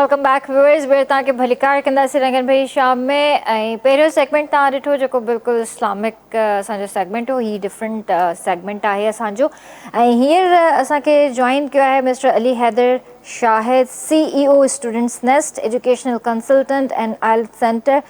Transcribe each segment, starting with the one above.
Welcome back viewers बेर तव्हांखे भली कार कंदासीं रंगन भई शाम में ऐं पहिरियों सेगमेंट तव्हां ॾिठो जेको बिल्कुलु इस्लामिक असांजो सेगमेंट हो ही डिफरेंट सेगमेंट आहे असांजो ऐं हींअर असांखे जॉइन कयो आहे mister Ali Haider Shahid CEO students Nest educational consultant and IELTS centre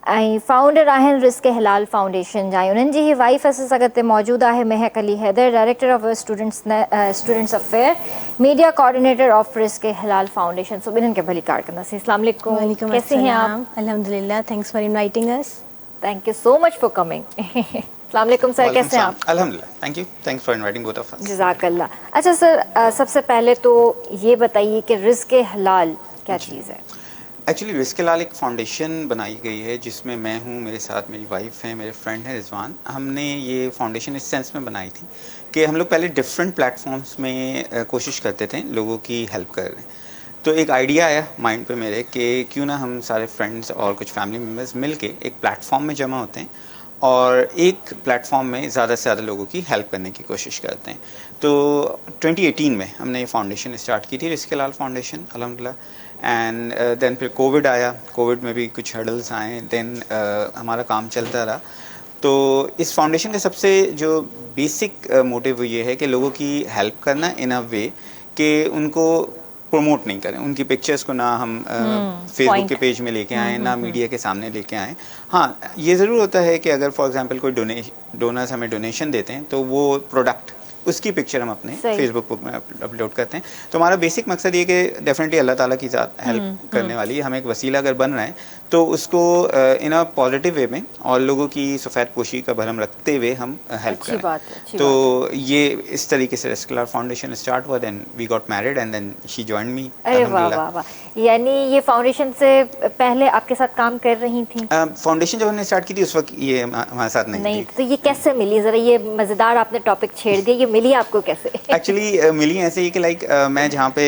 ऐं फाउंडर आहिनि रिस्क हिलाल फाउंडेशन जा उन्हनि जी ही वाइफ असां सां गॾु मौजूदु आहे Mehak Ali Haider director of students affair media coordinator of Rizq Hilal foundation. सो ॿिन्हिनि खे भली कार कंदासीं। अस्सलाम वालेकुम, कैसे हैं आप? अल्हम्दुलिल्लाह, thanks for inviting us. Thank you so much for coming. अस्सलाम वालेकुम सर, कैसे हैं आप? अल्हम्दुलिल्लाह, thank you, thanks for inviting both of us. जज़ाकल्लाह। अच्छा सर, सबसे पहले तो ये बताइए कि रिस्क हिलाल क्या चीज़ है? एक्चुअली रिस्क हिलाल एक फाउंडेशन बनाई गई है जिसमें मैं हूँ, मेरे साथ मेरी वाइफ है, मेरे फ्रेंड है रिजवान। हमने ये फाउंडेशन इस सेंस में बनाई थी कि हम लोग पहले डिफरेंट प्लेटफॉर्म्स में कोशिश करते थे लोगों की हेल्प कर रहे हैं। तो एक आइडिया आया माइंड पे मेरे कि क्यों ना हम सारे फ्रेंड्स और कुछ फैमिली मेम्बर्स मिल के एक प्लेटफॉर्म में जमा होते हैं और एक प्लेटफॉर्म में ज़्यादा से ज़्यादा लोगों की हेल्प करने की कोशिश करते हैं। तो 2018 में हमने ये फाउंडेशन स्टार्ट की थी, रिस्क हिलाल फाउंडेशन, अल्हम्दुलिल्लाह। एंड देन फिर कोविड आया, कोविड में भी कुछ हर्डल्स आए, देन हमारा काम चलता रहा। तो इस फाउंडेशन का सबसे जो बेसिक मोटिव ये है कि लोगों की हेल्प करना इन अ वे कि उनको प्रमोट नहीं करें, उनकी पिक्चर्स को ना हम फेसबुक के पेज में लेके आएँ, ना मीडिया के सामने लेके आएँ। हाँ, ये ज़रूर होता है कि अगर फॉर एग्जांपल कोई डोनर्स हमें डोनेशन देते हैं तो वो प्रोडक्ट उसकी पिक्चर हम अपने फेसबुक में अपलोड करते हैं। तो हमारा बेसिक मकसद ये कि डेफिनेटली अल्लाह ताला की ज़ात हेल्प करने वाली है, हम एक वसीला अगर बन रहे हैं तो उसको इन अ पॉजिटिव वे में और लोगों की सफ़ेद पोशी का भरम रखते हुए हम हेल्प करें। तो ये इस तरीके से रिस्क हिलाल फाउंडेशन स्टार्ट हुआ, then we got married and then she joined me. अरे वाह वाह वाह, यानी ये फाउंडेशन से पहले आपके साथ काम कर रही थी? फाउंडेशन जब हमने स्टार्ट की थी उस वक्त ये हमारे साथ नहीं थी। तो ये कैसे मिली? ज़रा ये मज़ेदार आपने टॉपिक छेड़ दिया, ये मिली आपको कैसे? एक्चुअली मिली ऐसे ही कि लाइक मैं जहाँ पे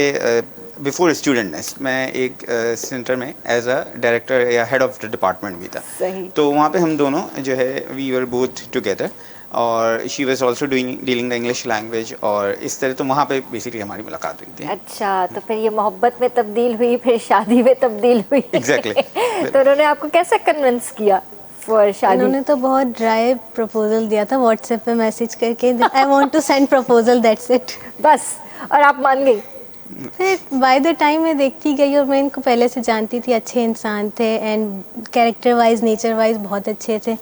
बिफोर स्टूडेंट नेस्ट मैं एक सेंटर में एज अ डायरेक्टर या हेड ऑफ द डिपार्टमेंट भी था। सही। तो वहाँ पे हम दोनों जो है वी वर बोथ टुगेदर और she was also dealing the English language और इस तरह तो वहाँ पे बेसिकली हमारी मुलाकात हुई थी। अच्छा, तो फिर ये मोहब्बत में तब्दील हुई, फिर शादी में तब्दील हुई। एग्जैक्टली। तो उन्होंने आपको कैसे कन्विंस किया फॉर शादी? उन्होंने तो बहुत ड्राई प्रपोजल दिया था व्हाट्सएप पे मैसेज करके, I want to send proposal, that's it, बस, और आप मान गई? फिर बाय द टाइम मैं देखती गई और मैं इनको पहले से जानती थी, अच्छे इंसान थे and character wise nature wise बहुत अच्छे थे।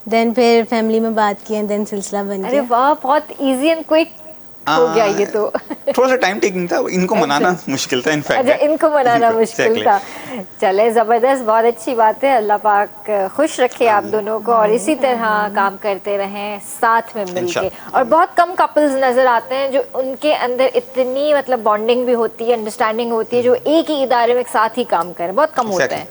देन फिर फैमिली में बात की एंड देन सिलसिला बन गया। अरे वाह, बहुत इजी एंड क्विक हो गया ये तो। थोड़ा सा टाइम टेकिंग था, इनको मनाना मुश्किल था इनफैक्ट। अच्छा, इनको मनाना मुश्किल था। चले, ज़बरदस्त, बहुत अच्छी बात है। अल्लाह पाक खुश रखे आप दोनों को और इसी तरह काम करते रहें साथ में मिलके। और बहुत कम कपल्स नज़र आते हैं जो उनके अंदर इतनी मतलब बॉन्डिंग भी होती है, अंडरस्टैंडिंग होती है, जो एक ही इदारे में साथ ही काम करें। बहुत कम होता है,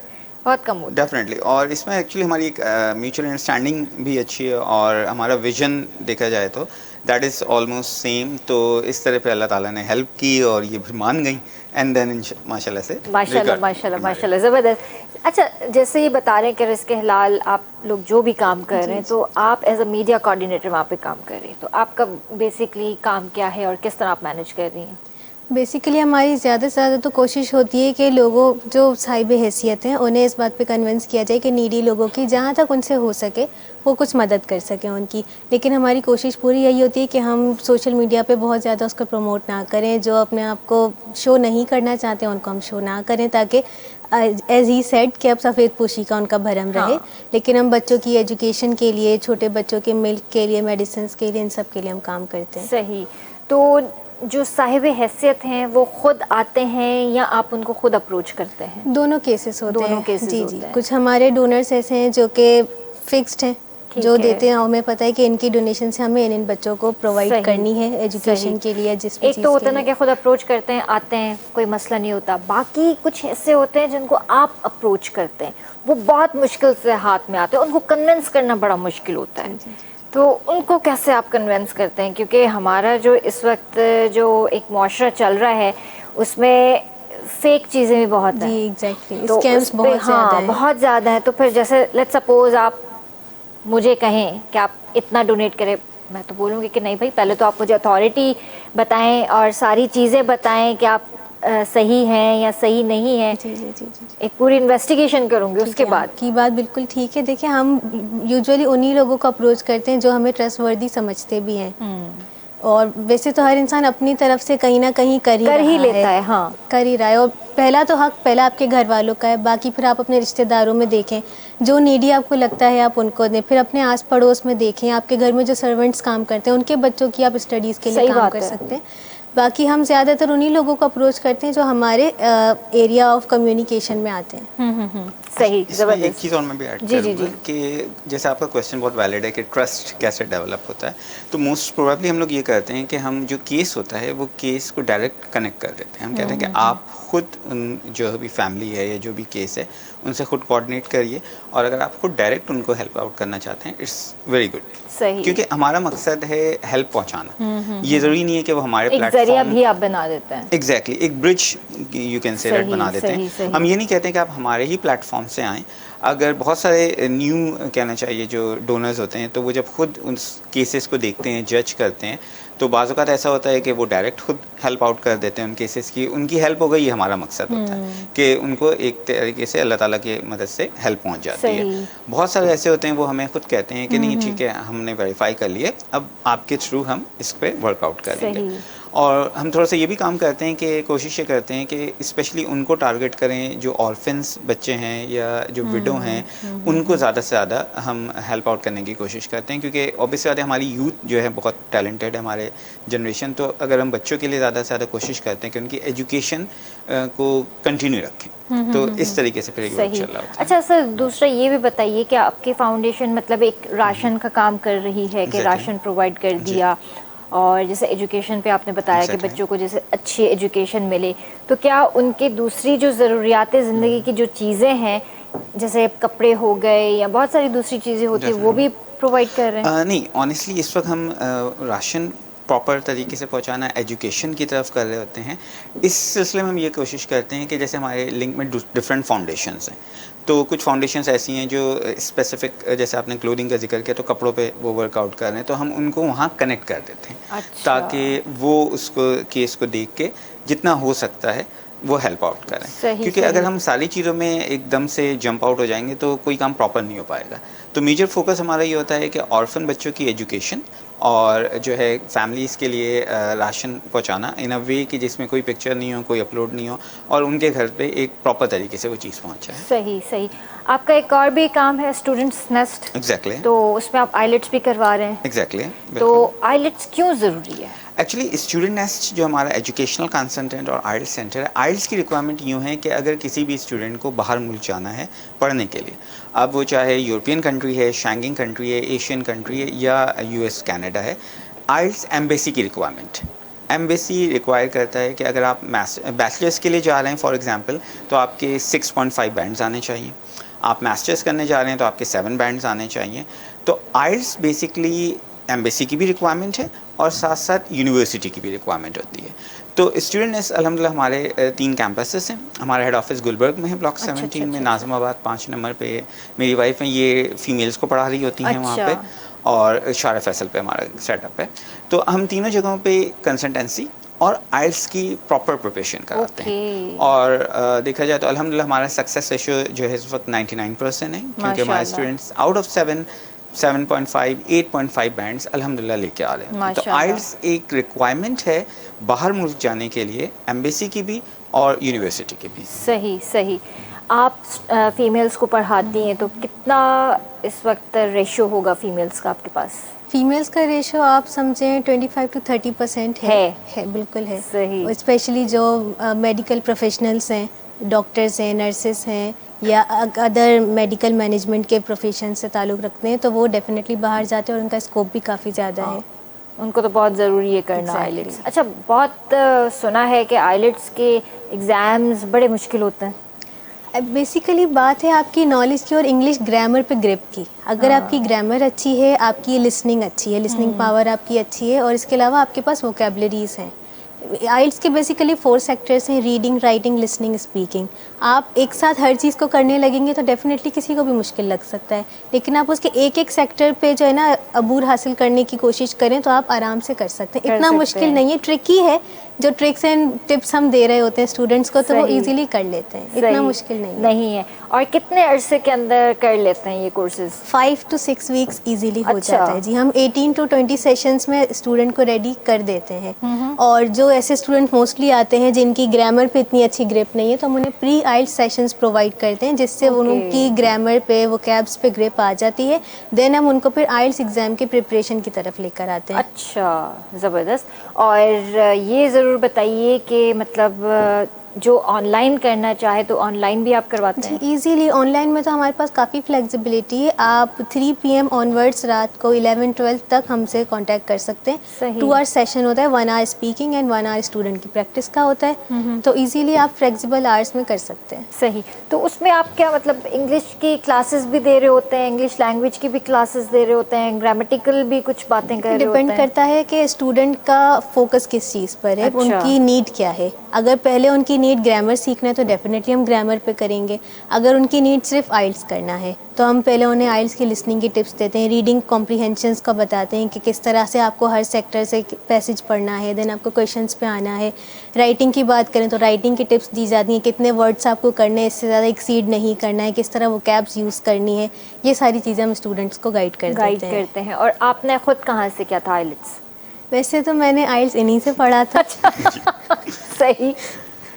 बहुत कम होता है। डेफिनेटली। और इसमें एक्चुअली हमारी एक म्यूचुअल अंडरस्टैंडिंग भी अच्छी है और हमारा विजन देखा जाए तो दैट इज़ ऑलमोस्ट सेम। तो इस तरह पे अल्लाह ताला ने हेल्प की और ये भी मान गई एंड देन माशाल्लाह से माशाल्लाह ज़बरदस्त। अच्छा, जैसे ये बता रहे हैं कि रिस्क हिलाल आप लोग जो भी काम कर रहे हैं, तो आप एज अ मीडिया कोऑर्डिनेटर वहाँ पे काम कर रही हैं, तो आपका बेसिकली काम क्या है और किस तरह आप मैनेज कर रही हैं? बेसिकली हमारी ज़्यादा से ज़्यादा तो कोशिश होती है कि लोगों जो साहिब हैसियत हैं उन्हें इस बात पे कन्विंस किया जाए कि नीडी लोगों की जहाँ तक उनसे हो सके वो कुछ मदद कर सकें उनकी। लेकिन हमारी कोशिश पूरी यही होती है कि हम सोशल मीडिया पे बहुत ज़्यादा उसको प्रमोट ना करें, जो अपने आप को शो नहीं करना चाहते उनको हम शो ना करें, ताकि एज ही सेड कि अब सफ़ेद पोशी का उनका भरम रहे। लेकिन हम बच्चों की एजुकेशन के लिए, छोटे बच्चों के मिल्क के लिए, मेडिसिन के लिए, इन सब के लिए हम काम करते हैं। सही। तो जो साहिब हैसियत हैं वो खुद आते हैं या आप उनको खुद अप्रोच करते हैं? दोनों केसेस होते हैं। जी होते हैं। कुछ हमारे डोनर्स ऐसे हैं जो कि फिक्स्ड हैं, जो देते हैं, हमें पता है कि इनकी डोनेशन से हमें इन बच्चों को प्रोवाइड करनी है एजुकेशन के लिए। जिस एक तो होता है ना कि खुद अप्रोच करते हैं, आते हैं, कोई मसला नहीं होता। बाकी कुछ ऐसे होते हैं जिनको आप अप्रोच करते हैं, वो बहुत मुश्किल से हाथ में आते हैं, उनको कन्विंस करना बड़ा मुश्किल होता है। तो उनको कैसे आप कन्विंस करते हैं? क्योंकि हमारा जो इस वक्त जो एक मुआशरा चल रहा है उसमें फेक चीज़ें भी बहुत हैं। जी एग्जैक्टली, तो स्कैम्स बहुत ज़्यादा हैं। बहुत ज़्यादा है। तो फिर जैसे लेट्स सपोज आप मुझे कहें कि आप इतना डोनेट करें, मैं तो बोलूँगी कि नहीं भाई, पहले तो आप मुझे अथॉरिटी बताएं और सारी चीज़ें बताएं कि आप सही हैं या सही नहीं है, जी जी जी जी। एक पूरी इन्वेस्टिगेशन करूँगी उसके ठीक है, बाद। आपकी बात बिल्कुल ठीक है। देखिए, हम यूजुअली उन्हीं लोगों को अप्रोच करते हैं जो हमें ट्रस्टवर्दी समझते भी हैं। और वैसे तो हर इंसान अपनी तरफ से कहीं ना कहीं कर ही लेता है, हाँ। कर ही रहा है। और पहला तो हक पहला आपके घर वालों का है, बाकी फिर आप अपने रिश्तेदारों में देखें, जो नीडी आपको लगता है आप उनको दें। फिर अपने आस पड़ोस में देखें, आपके घर में जो सर्वेंट्स काम करते हैं उनके बच्चों की आप स्टडीज़ के लिए सही काम बात कर है। सकते हैं। बाकी हम ज़्यादातर उन्हीं लोगों को अप्रोच करते हैं जो हमारे एरिया ऑफ कम्युनिकेशन में आते हैं। सही, इसमें एक जबरदस्त। चीज़ और मैं भी ऐड जी जी करूँगा जी। कि जैसे आपका क्वेश्चन बहुत वैलिड है कि ट्रस्ट कैसे डेवलप होता है, तो मोस्ट प्रोबेबली हम लोग ये करते हैं कि हम जो केस होता है वो केस को डायरेक्ट कनेक्ट कर देते हैं। हम कहते हैं कि आप खुद उन जो भी फैमिली है या जो भी केस है उनसे खुद कोऑर्डिनेट करिए, और अगर आप खुद डायरेक्ट उनको हेल्प आउट करना चाहते हैं, इट्स वेरी गुड। सही। क्योंकि हमारा मकसद है हेल्प पहुंचाना। ये ज़रूरी नहीं है कि वो हमारे एक जरिया प्लेटफॉर्म भी आप बना देते हैं। एग्जैक्टली एक ब्रिज यू कैन से सही, बना देते सही, हैं। सही। हम ये नहीं कहते कि आप हमारे ही प्लेटफॉर्म से आएँ। अगर बहुत सारे न्यू कहना चाहिए जो डोनर्स होते हैं, तो वो जब खुद उन केसेस को देखते हैं, जज करते हैं, तो बाज़ औक़ात ऐसा होता है कि वो डायरेक्ट खुद हेल्प आउट कर देते हैं उन केसेस की। उनकी हेल्प हो गई, ये हमारा मकसद होता है कि उनको एक तरीके से अल्लाह ताला की मदद से हेल्प पहुंच जाती है। सही। बहुत सारे ऐसे होते हैं वो हमें खुद कहते हैं कि नहीं ठीक है, हमने वेरीफाई कर लिए, अब आपके थ्रू हम इस पर वर्कआउट करेंगे। सही। और हम थोड़ा सा ये भी काम करते हैं कि कोशिश ये करते हैं कि स्पेशली उनको टारगेट करें जो ऑर्फन्स बच्चे हैं या जो विडो हैं, उनको ज़्यादा से ज़्यादा हम हेल्प आउट करने की कोशिश करते हैं। क्योंकि ऑब्वियसली बात है, हमारी यूथ जो है बहुत टैलेंटेड है, हमारे जनरेशन। तो अगर हम बच्चों के लिए ज़्यादा से ज़्यादा कोशिश करते हैं कि उनकी एजुकेशन को कंटिन्यू रखें, तो इस तरीके से फिर ये वर्क सही। चल रहा होता है। अच्छा सर, दूसरा ये भी बताइए कि आपकी फाउंडेशन मतलब एक राशन का काम कर रही है कि Exactly. राशन प्रोवाइड कर जी। दिया, और जैसे एजुकेशन पे आपने बताया कि Exactly. बच्चों को जैसे अच्छी एजुकेशन मिले, तो क्या उनके दूसरी जो ज़रूरियात ज़िंदगी की जो चीज़ें हैं, जैसे कपड़े हो गए या बहुत सारी दूसरी चीज़ें होती हैं, वो भी प्रोवाइड कर रहे हैं? नहीं, ऑनेस्टली इस वक्त हम राशन प्रॉपर तरीके से पहुंचाना एजुकेशन की तरफ कर रहे होते हैं। इस सिलसिले में हम ये कोशिश करते हैं कि जैसे हमारे लिंक में डिफरेंट फाउंडेशंस हैं, तो कुछ फाउंडेशंस ऐसी हैं जो स्पेसिफिक, जैसे आपने क्लोथिंग का जिक्र किया, तो कपड़ों पे वो वर्कआउट कर रहे हैं, तो हम उनको वहाँ कनेक्ट कर देते हैं। अच्छा। ताकि वो उसको केस को देख के जितना हो सकता है वो हेल्प आउट करें। सही, क्योंकि सही। अगर हम सारी चीज़ों में एकदम से जंप आउट हो जाएंगे तो कोई काम प्रॉपर नहीं हो पाएगा। तो मेजर फोकस हमारा ये होता है कि ऑर्फन बच्चों की एजुकेशन और जो है फैमिलीज़ के लिए राशन पहुंचाना इन अ वे कि जिसमें कोई पिक्चर नहीं हो, कोई अपलोड नहीं हो, और उनके घर पे एक प्रॉपर तरीके से वो चीज़ पहुंच जाए। सही, सही। आपका एक और भी काम है स्टूडेंट्स नेस्ट। एग्जैक्टली। तो उसमें आप आइलेट्स भी करवा रहे हैं। एग्जैक्टली। तो आइलेट्स क्यों ज़रूरी है? एक्चुअली स्टूडेंट नेस्ट जो हमारा एजुकेशनल कंसल्टेंट और आइल्स सेंटर है, आइल्स की रिक्वायरमेंट यूँ है कि अगर किसी भी स्टूडेंट को बाहर मुल्क जाना है पढ़ने के लिए, अब वो चाहे यूरोपियन कंट्री है, शैंगिंग कंट्री है, एशियन कंट्री है या यूएस कनाडा है, आइल्स एम्बेसी की रिक्वायरमेंट। एम्बेसी रिक्वायर करता है कि अगर आप बैचलर्स के लिए जा रहे हैं फॉर एग्जांपल, तो आपके 6.5 बैंड्स आने चाहिए। आप मास्टर्स करने जा रहे हैं तो आपके 7 बैंड्स आने चाहिए। तो आइल्स बेसिकली एम्बेसी की भी रिक्वायरमेंट है और साथ साथ यूनिवर्सिटी की भी रिक्वायरमेंट होती है। तो स्टूडेंट नेस्ट अल्हम्दुलिल्लाह हमारे 3 कैंपसेस हैं। हमारा हेड ऑफिस गुलबर्ग में है, ब्लॉक 17 में, नाज़िमाबाद 5 नंबर पे मेरी वाइफ हैं, ये फीमेल्स को पढ़ा रही होती हैं वहाँ पे, और शारा फैसल पे हमारा सेटअप है। तो हम तीनों जगहों पे कंसल्टेंसी और आइल्स की प्रॉपर प्रिपरेशन कराते हैं। और देखा जाए तो अल्हम्दुलिल्लाह हमारा सक्सेस रेशियो जो है इस वक्त 99% है, क्योंकि हमारे स्टूडेंट्स आउट ऑफ 7.5 8.5 बैंड्स अल्हम्दुलिल्लाह लेके आ रहे हैं। तो आइल्स एक रिक्वायरमेंट है बाहर मुल्क जाने के लिए, एम्बेसी की भी और यूनिवर्सिटी की भी। सही, सही। आप फीमेल्स को पढ़ाती हैं, तो कितना इस वक्त रेशियो होगा फीमेल्स का आपके पास? फीमेल्स का रेशो आप समझें 25 to 30% है, बिल्कुल है। सही। स्पेशली जो मेडिकल प्रोफेशनल्स हैं, डॉक्टर्स हैं, नर्सेस हैं, या अदर मेडिकल मैनेजमेंट के प्रोफेशन से ताल्लुक़ रखते हैं, तो वो डेफिनेटली बाहर जाते हैं और उनका स्कोप भी काफ़ी ज़्यादा है। उनको तो बहुत ज़रूरी है करना आइलेट्स। अच्छा, बहुत सुना है कि आइलेट्स के एग्ज़ाम्स बड़े मुश्किल होते हैं। बेसिकली बात है आपकी नॉलेज की और इंग्लिश ग्रामर पे ग्रिप की। अगर आपकी ग्रामर अच्छी है, आपकी लिसनिंग अच्छी है, लिसनिंग पावर आपकी अच्छी है, और इसके अलावा आपके पास वोकेबलरीज़ हैं, आइल्स के बेसिकली 4 सेक्टर्स हैं, रीडिंग, राइटिंग, लिसनिंग, स्पीकिंग। आप एक साथ हर चीज़ को करने लगेंगे तो डेफिनेटली किसी को भी मुश्किल लग सकता है, लेकिन आप उसके एक एक सेक्टर पे जो है ना अबूर हासिल करने की कोशिश करें तो आप आराम से कर सकते हैं। इतना मुश्किल नहीं है, ट्रिकी है। जो ट्रिक्स एंड टिप्स हम दे रहे होते हैं स्टूडेंट्स को तो वो इजीली कर लेते हैं, इतना मुश्किल नहीं है। और कितने अरसे के अंदर कर लेते हैं ये कोर्सेज? 5 to 6 वीक्स इजीली हो जाता है जी। हम 18 to 20 सेशंस में स्टूडेंट को रेडी कर देते हैं। और जो ऐसे स्टूडेंट मोस्टली आते हैं जिनकी ग्रामर पे इतनी अच्छी ग्रिप नहीं है तो हम उन्हें प्री आइल्स सेशंस प्रोवाइड करते हैं, जिससे उनकी ग्रामर पे, वोकैब्स पे ग्रिप आ जाती है। देन हम उनको फिर आइल्स एग्जाम के प्रिपरेशन की तरफ लेकर आते हैं। अच्छा, ज़बरदस्त। और ये ज़रूर बताइए कि मतलब जो ऑनलाइन करना चाहे तो ऑनलाइन भी आप करवाते हैं? इजीली ऑनलाइन में तो हमारे पास काफ़ी फ्लेक्सिबिलिटी है। आप 3 PM ऑनवर्ड्स रात को 11-12 तक हमसे कांटेक्ट कर सकते हैं। 2 आवर सेशन होता है, 1 hour speaking and 1 hour student की प्रैक्टिस का होता है। तो इजीली आप फ्लेक्सिबल आवर्स में कर सकते हैं। सही। तो उसमें आप क्या मतलब इंग्लिश की क्लासेस भी दे रहे होते हैं, इंग्लिश लैंग्वेज की भी क्लासेस दे रहे होते हैं, ग्रामेटिकल भी कुछ बातें कर रहे होते हैं? डिपेंड करता है कि स्टूडेंट का फोकस किस चीज़ पर है। उनकी नीड क्या है। अगर पहले उनकी नीड ग्रामर सीखना है तो डेफिनेटली हम ग्रामर पे करेंगे। अगर उनकी नीड सिर्फ आइल्स करना है तो हम पहले उन्हें आइल्स की लिसनिंग की टिप्स देते हैं, रीडिंग कॉम्प्रिहेंशंस का बताते हैं कि किस तरह से आपको हर सेक्टर से पैसेज पढ़ना है, देन आपको क्वेश्चंस पे आना है। राइटिंग की बात करें तो राइटिंग की टिप्स दी जाती हैं, कितने वर्ड्स आपको करने हैं, इससे ज़्यादा एक्सीड नहीं करना है, किस तरह वो कैब्स यूज़ करनी है। ये सारी चीज़ें हम स्टूडेंट्स को गाइड करते हैं। और आपने खुद कहाँ से किया था आइल्स? वैसे तो मैंने आइल्स इन्हीं से पढ़ा था। सही।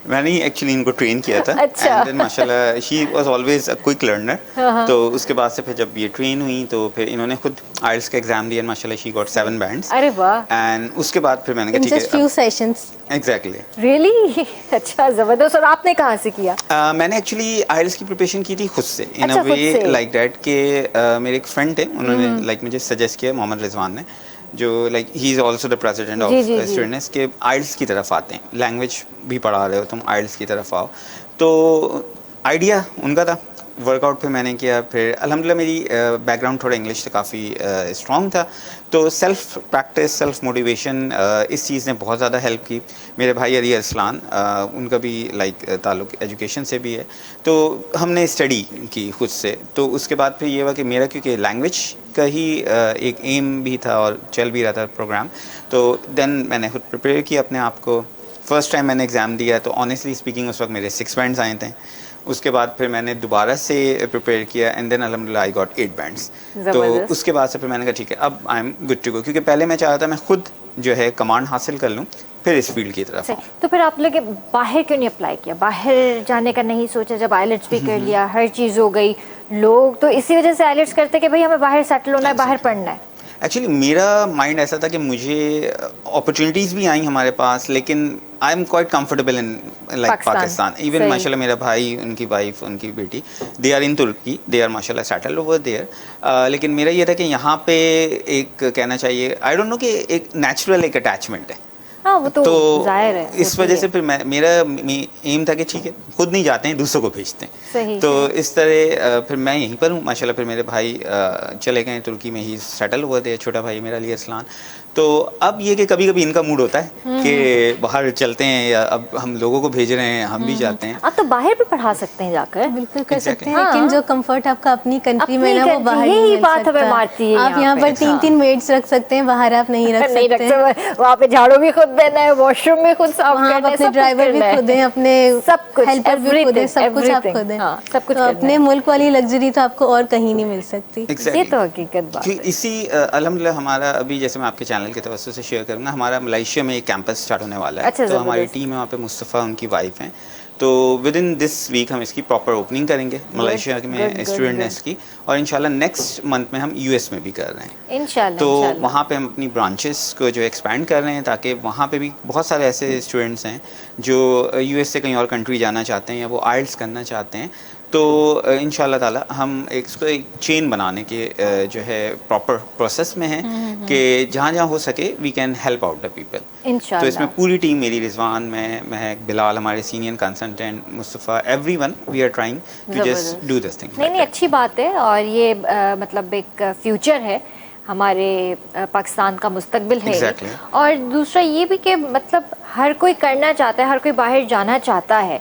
मैंने एक्चुअली इनको ट्रेन किया था। अच्छा। एंड देन माशाल्लाह she was always a quick learner. तो उसके बाद से फिर जब ये ट्रेन हुई तो फिर इन्होंने खुद आइल्स का एग्जाम दिया, माशाल्लाह शी गॉट 7 बैंड्स। अरे वाह। एंड उसके बाद फिर मैंने कहा ठीक है, just few sessions. Exactly. Really? अच्छा, ज़बरदस्त। और आपने कहाँ से किया? मैंने एक्चुअली आइल्स की प्रिपरेशन की थी खुद से, इन अ अच्छा, खुद वे से। लाइक दैट कि मेरे एक फ्रेंड थे, उन्होंने लाइक मुझे सजेस्ट किया, मोहम्मद रिजवान ने, जो like he is also the president of students, के आइल्स की तरफ आते हैं, लैंग्वेज भी पढ़ा रहे हो तुम, आइल्स की तरफ आओ। तो आइडिया उनका था, वर्कआउट फिर मैंने किया। फिर अल्हम्दुलिल्लाह मेरी बैकग्राउंड थोड़ा इंग्लिश से काफ़ी स्ट्रॉन्ग था, तो सेल्फ प्रैक्टिस, सेल्फ मोटिवेशन, इस चीज़ ने बहुत ज़्यादा हेल्प की। मेरे भाई अली अरसलान, उनका भी लाइक ताल्लुक़ एजुकेशन से भी है, तो हमने स्टडी की खुद से। तो उसके बाद फिर ये हुआ कि मेरा क्योंकि लैंग्वेज का ही एक एम भी था और चल भी रहा था प्रोग्राम, तो देन मैंने खुद प्रिपेयर किया अपने आप को। फर्स्ट टाइम मैंने एग्ज़ाम दिया तो ऑनेस्टली स्पीकिंग उस वक्त मेरे 6 बैंड्स आए थे। उसके बाद फिर मैंने दोबारा से प्रिपेयर किया एंड देन अल्हम्दुलिल्लाह आई गॉट 8 बैंड्स। तो उसके बाद से फिर मैंने कहा ठीक है, अब I am good to go, क्योंकि पहले मैं चाहता था मैं खुद जो है कमांड हासिल कर लूँ, फिर इस फील्ड की तरफ। तो फिर आप लोग बाहर क्यों नहीं अप्लाई किया? बाहर जाने का नहीं सोचा जब आइलेट्स भी कर लिया, हर चीज़ हो गई? लोग तो इसी वजह से आइलेट्स करते कि भाई हमें बाहर सेटल होना है, बाहर पढ़ना है। एक्चुअली मेरा माइंड ऐसा था कि मुझे अपॉर्चुनिटीज़ भी आई हमारे पास, लेकिन I am quite comfortable in like Pakistan. Even माशाल्लाह मेरा भाई, उनकी वाइफ, उनकी बेटी, दे आर इन तुर्की, दे आर माशाल्लाह सेटल्ड ओवर देयर। लेकिन मेरा ये था कि यहाँ पे एक कहना चाहिए, आई डोंट नो, कि एक नेचुरल एक अटैचमेंट है। हाँ, वो तो जाहिर है। इस वजह से फिर मेरा एम था कि ठीक है, खुद नहीं जाते हैं, दूसरों को भेजते हैं। सही तो इस तरह फिर मैं यहीं पर हूँ माशाल्लाह। फिर मेरे भाई चले गए तुर्की में, ही सेटल हुए थे, छोटा भाई मेरा अली अरसलान। तो अब ये कि कभी कभी इनका मूड होता है कि बाहर चलते हैं, या अब हम लोगों को भेज रहे हैं, हम भी जाते हैं। आप तो बाहर भी पढ़ा सकते हैं जाकर। बिल्कुल कर सकते हैं, लेकिन जो कंफर्ट आपका अपनी कंट्री में ना, वो बाहर नहीं यही मिल बात हमें सकता। मारती है। आप यहाँ पर 3-3 मेड्स रख सकते हैं, बाहर आप नहीं रख सकते। वहाँ पे झाड़ू भी खुद देना है, वॉशरूम भी खुद साफ करना है, अपने ड्राइवर भी खुद हैं, अपने सब कुछ, हेल्पर भी खुद हैं, सब कुछ आप खुद हैं। सब कुछ अपने मुल्क वाली लग्जरी तो आपको और कहीं नहीं मिल सकती। ये तो हकीकत बात है। इसी अल्हम्दुलिल्लाह हमारा अभी, जैसे मैं आपके चैनल के तवज्जो से शेयर करूँगा, हमारा मलेशिया में एक कैंपस स्टार्ट होने वाला है। अच्छा, तो हमारी टीम है वहाँ पे, मुस्तफ़ा उनकी वाइफ हैं। तो विद इन दिस वीक हम इसकी प्रॉपर ओपनिंग करेंगे मलेशिया में स्टूडेंट नेस्ट की, और इंशाल्लाह नेक्स्ट मंथ में हम यूएस में भी कर रहे हैं इंशाल्लाह। तो वहाँ पे हम अपनी ब्रांचेस को जो एक्सपैंड कर रहे हैं, ताकि वहाँ पे भी बहुत सारे ऐसे स्टूडेंट्स हैं जो यूएस से कहीं और कंट्री जाना चाहते हैं, या वो आइल्स करना चाहते हैं। तो इंशाल्लाह ताला हम इसको एक चेन बनाने के जो है प्रॉपर प्रोसेस में है, कि जहाँ जहाँ हो सके we can help out the people इंशाल्लाह। तो इसमें पूरी टीम मेरी, रिजवान, मैं, महक, बिलाल, हमारे senior consultant, Mustafa, everyone, we are trying to just do this thing. नहीं, अच्छी बात है, और ये मतलब एक फ्यूचर है हमारे पाकिस्तान का मुस्तकबिल है। Exactly. और दूसरा ये भी कि मतलब हर कोई करना चाहता है, हर कोई बाहर जाना चाहता है,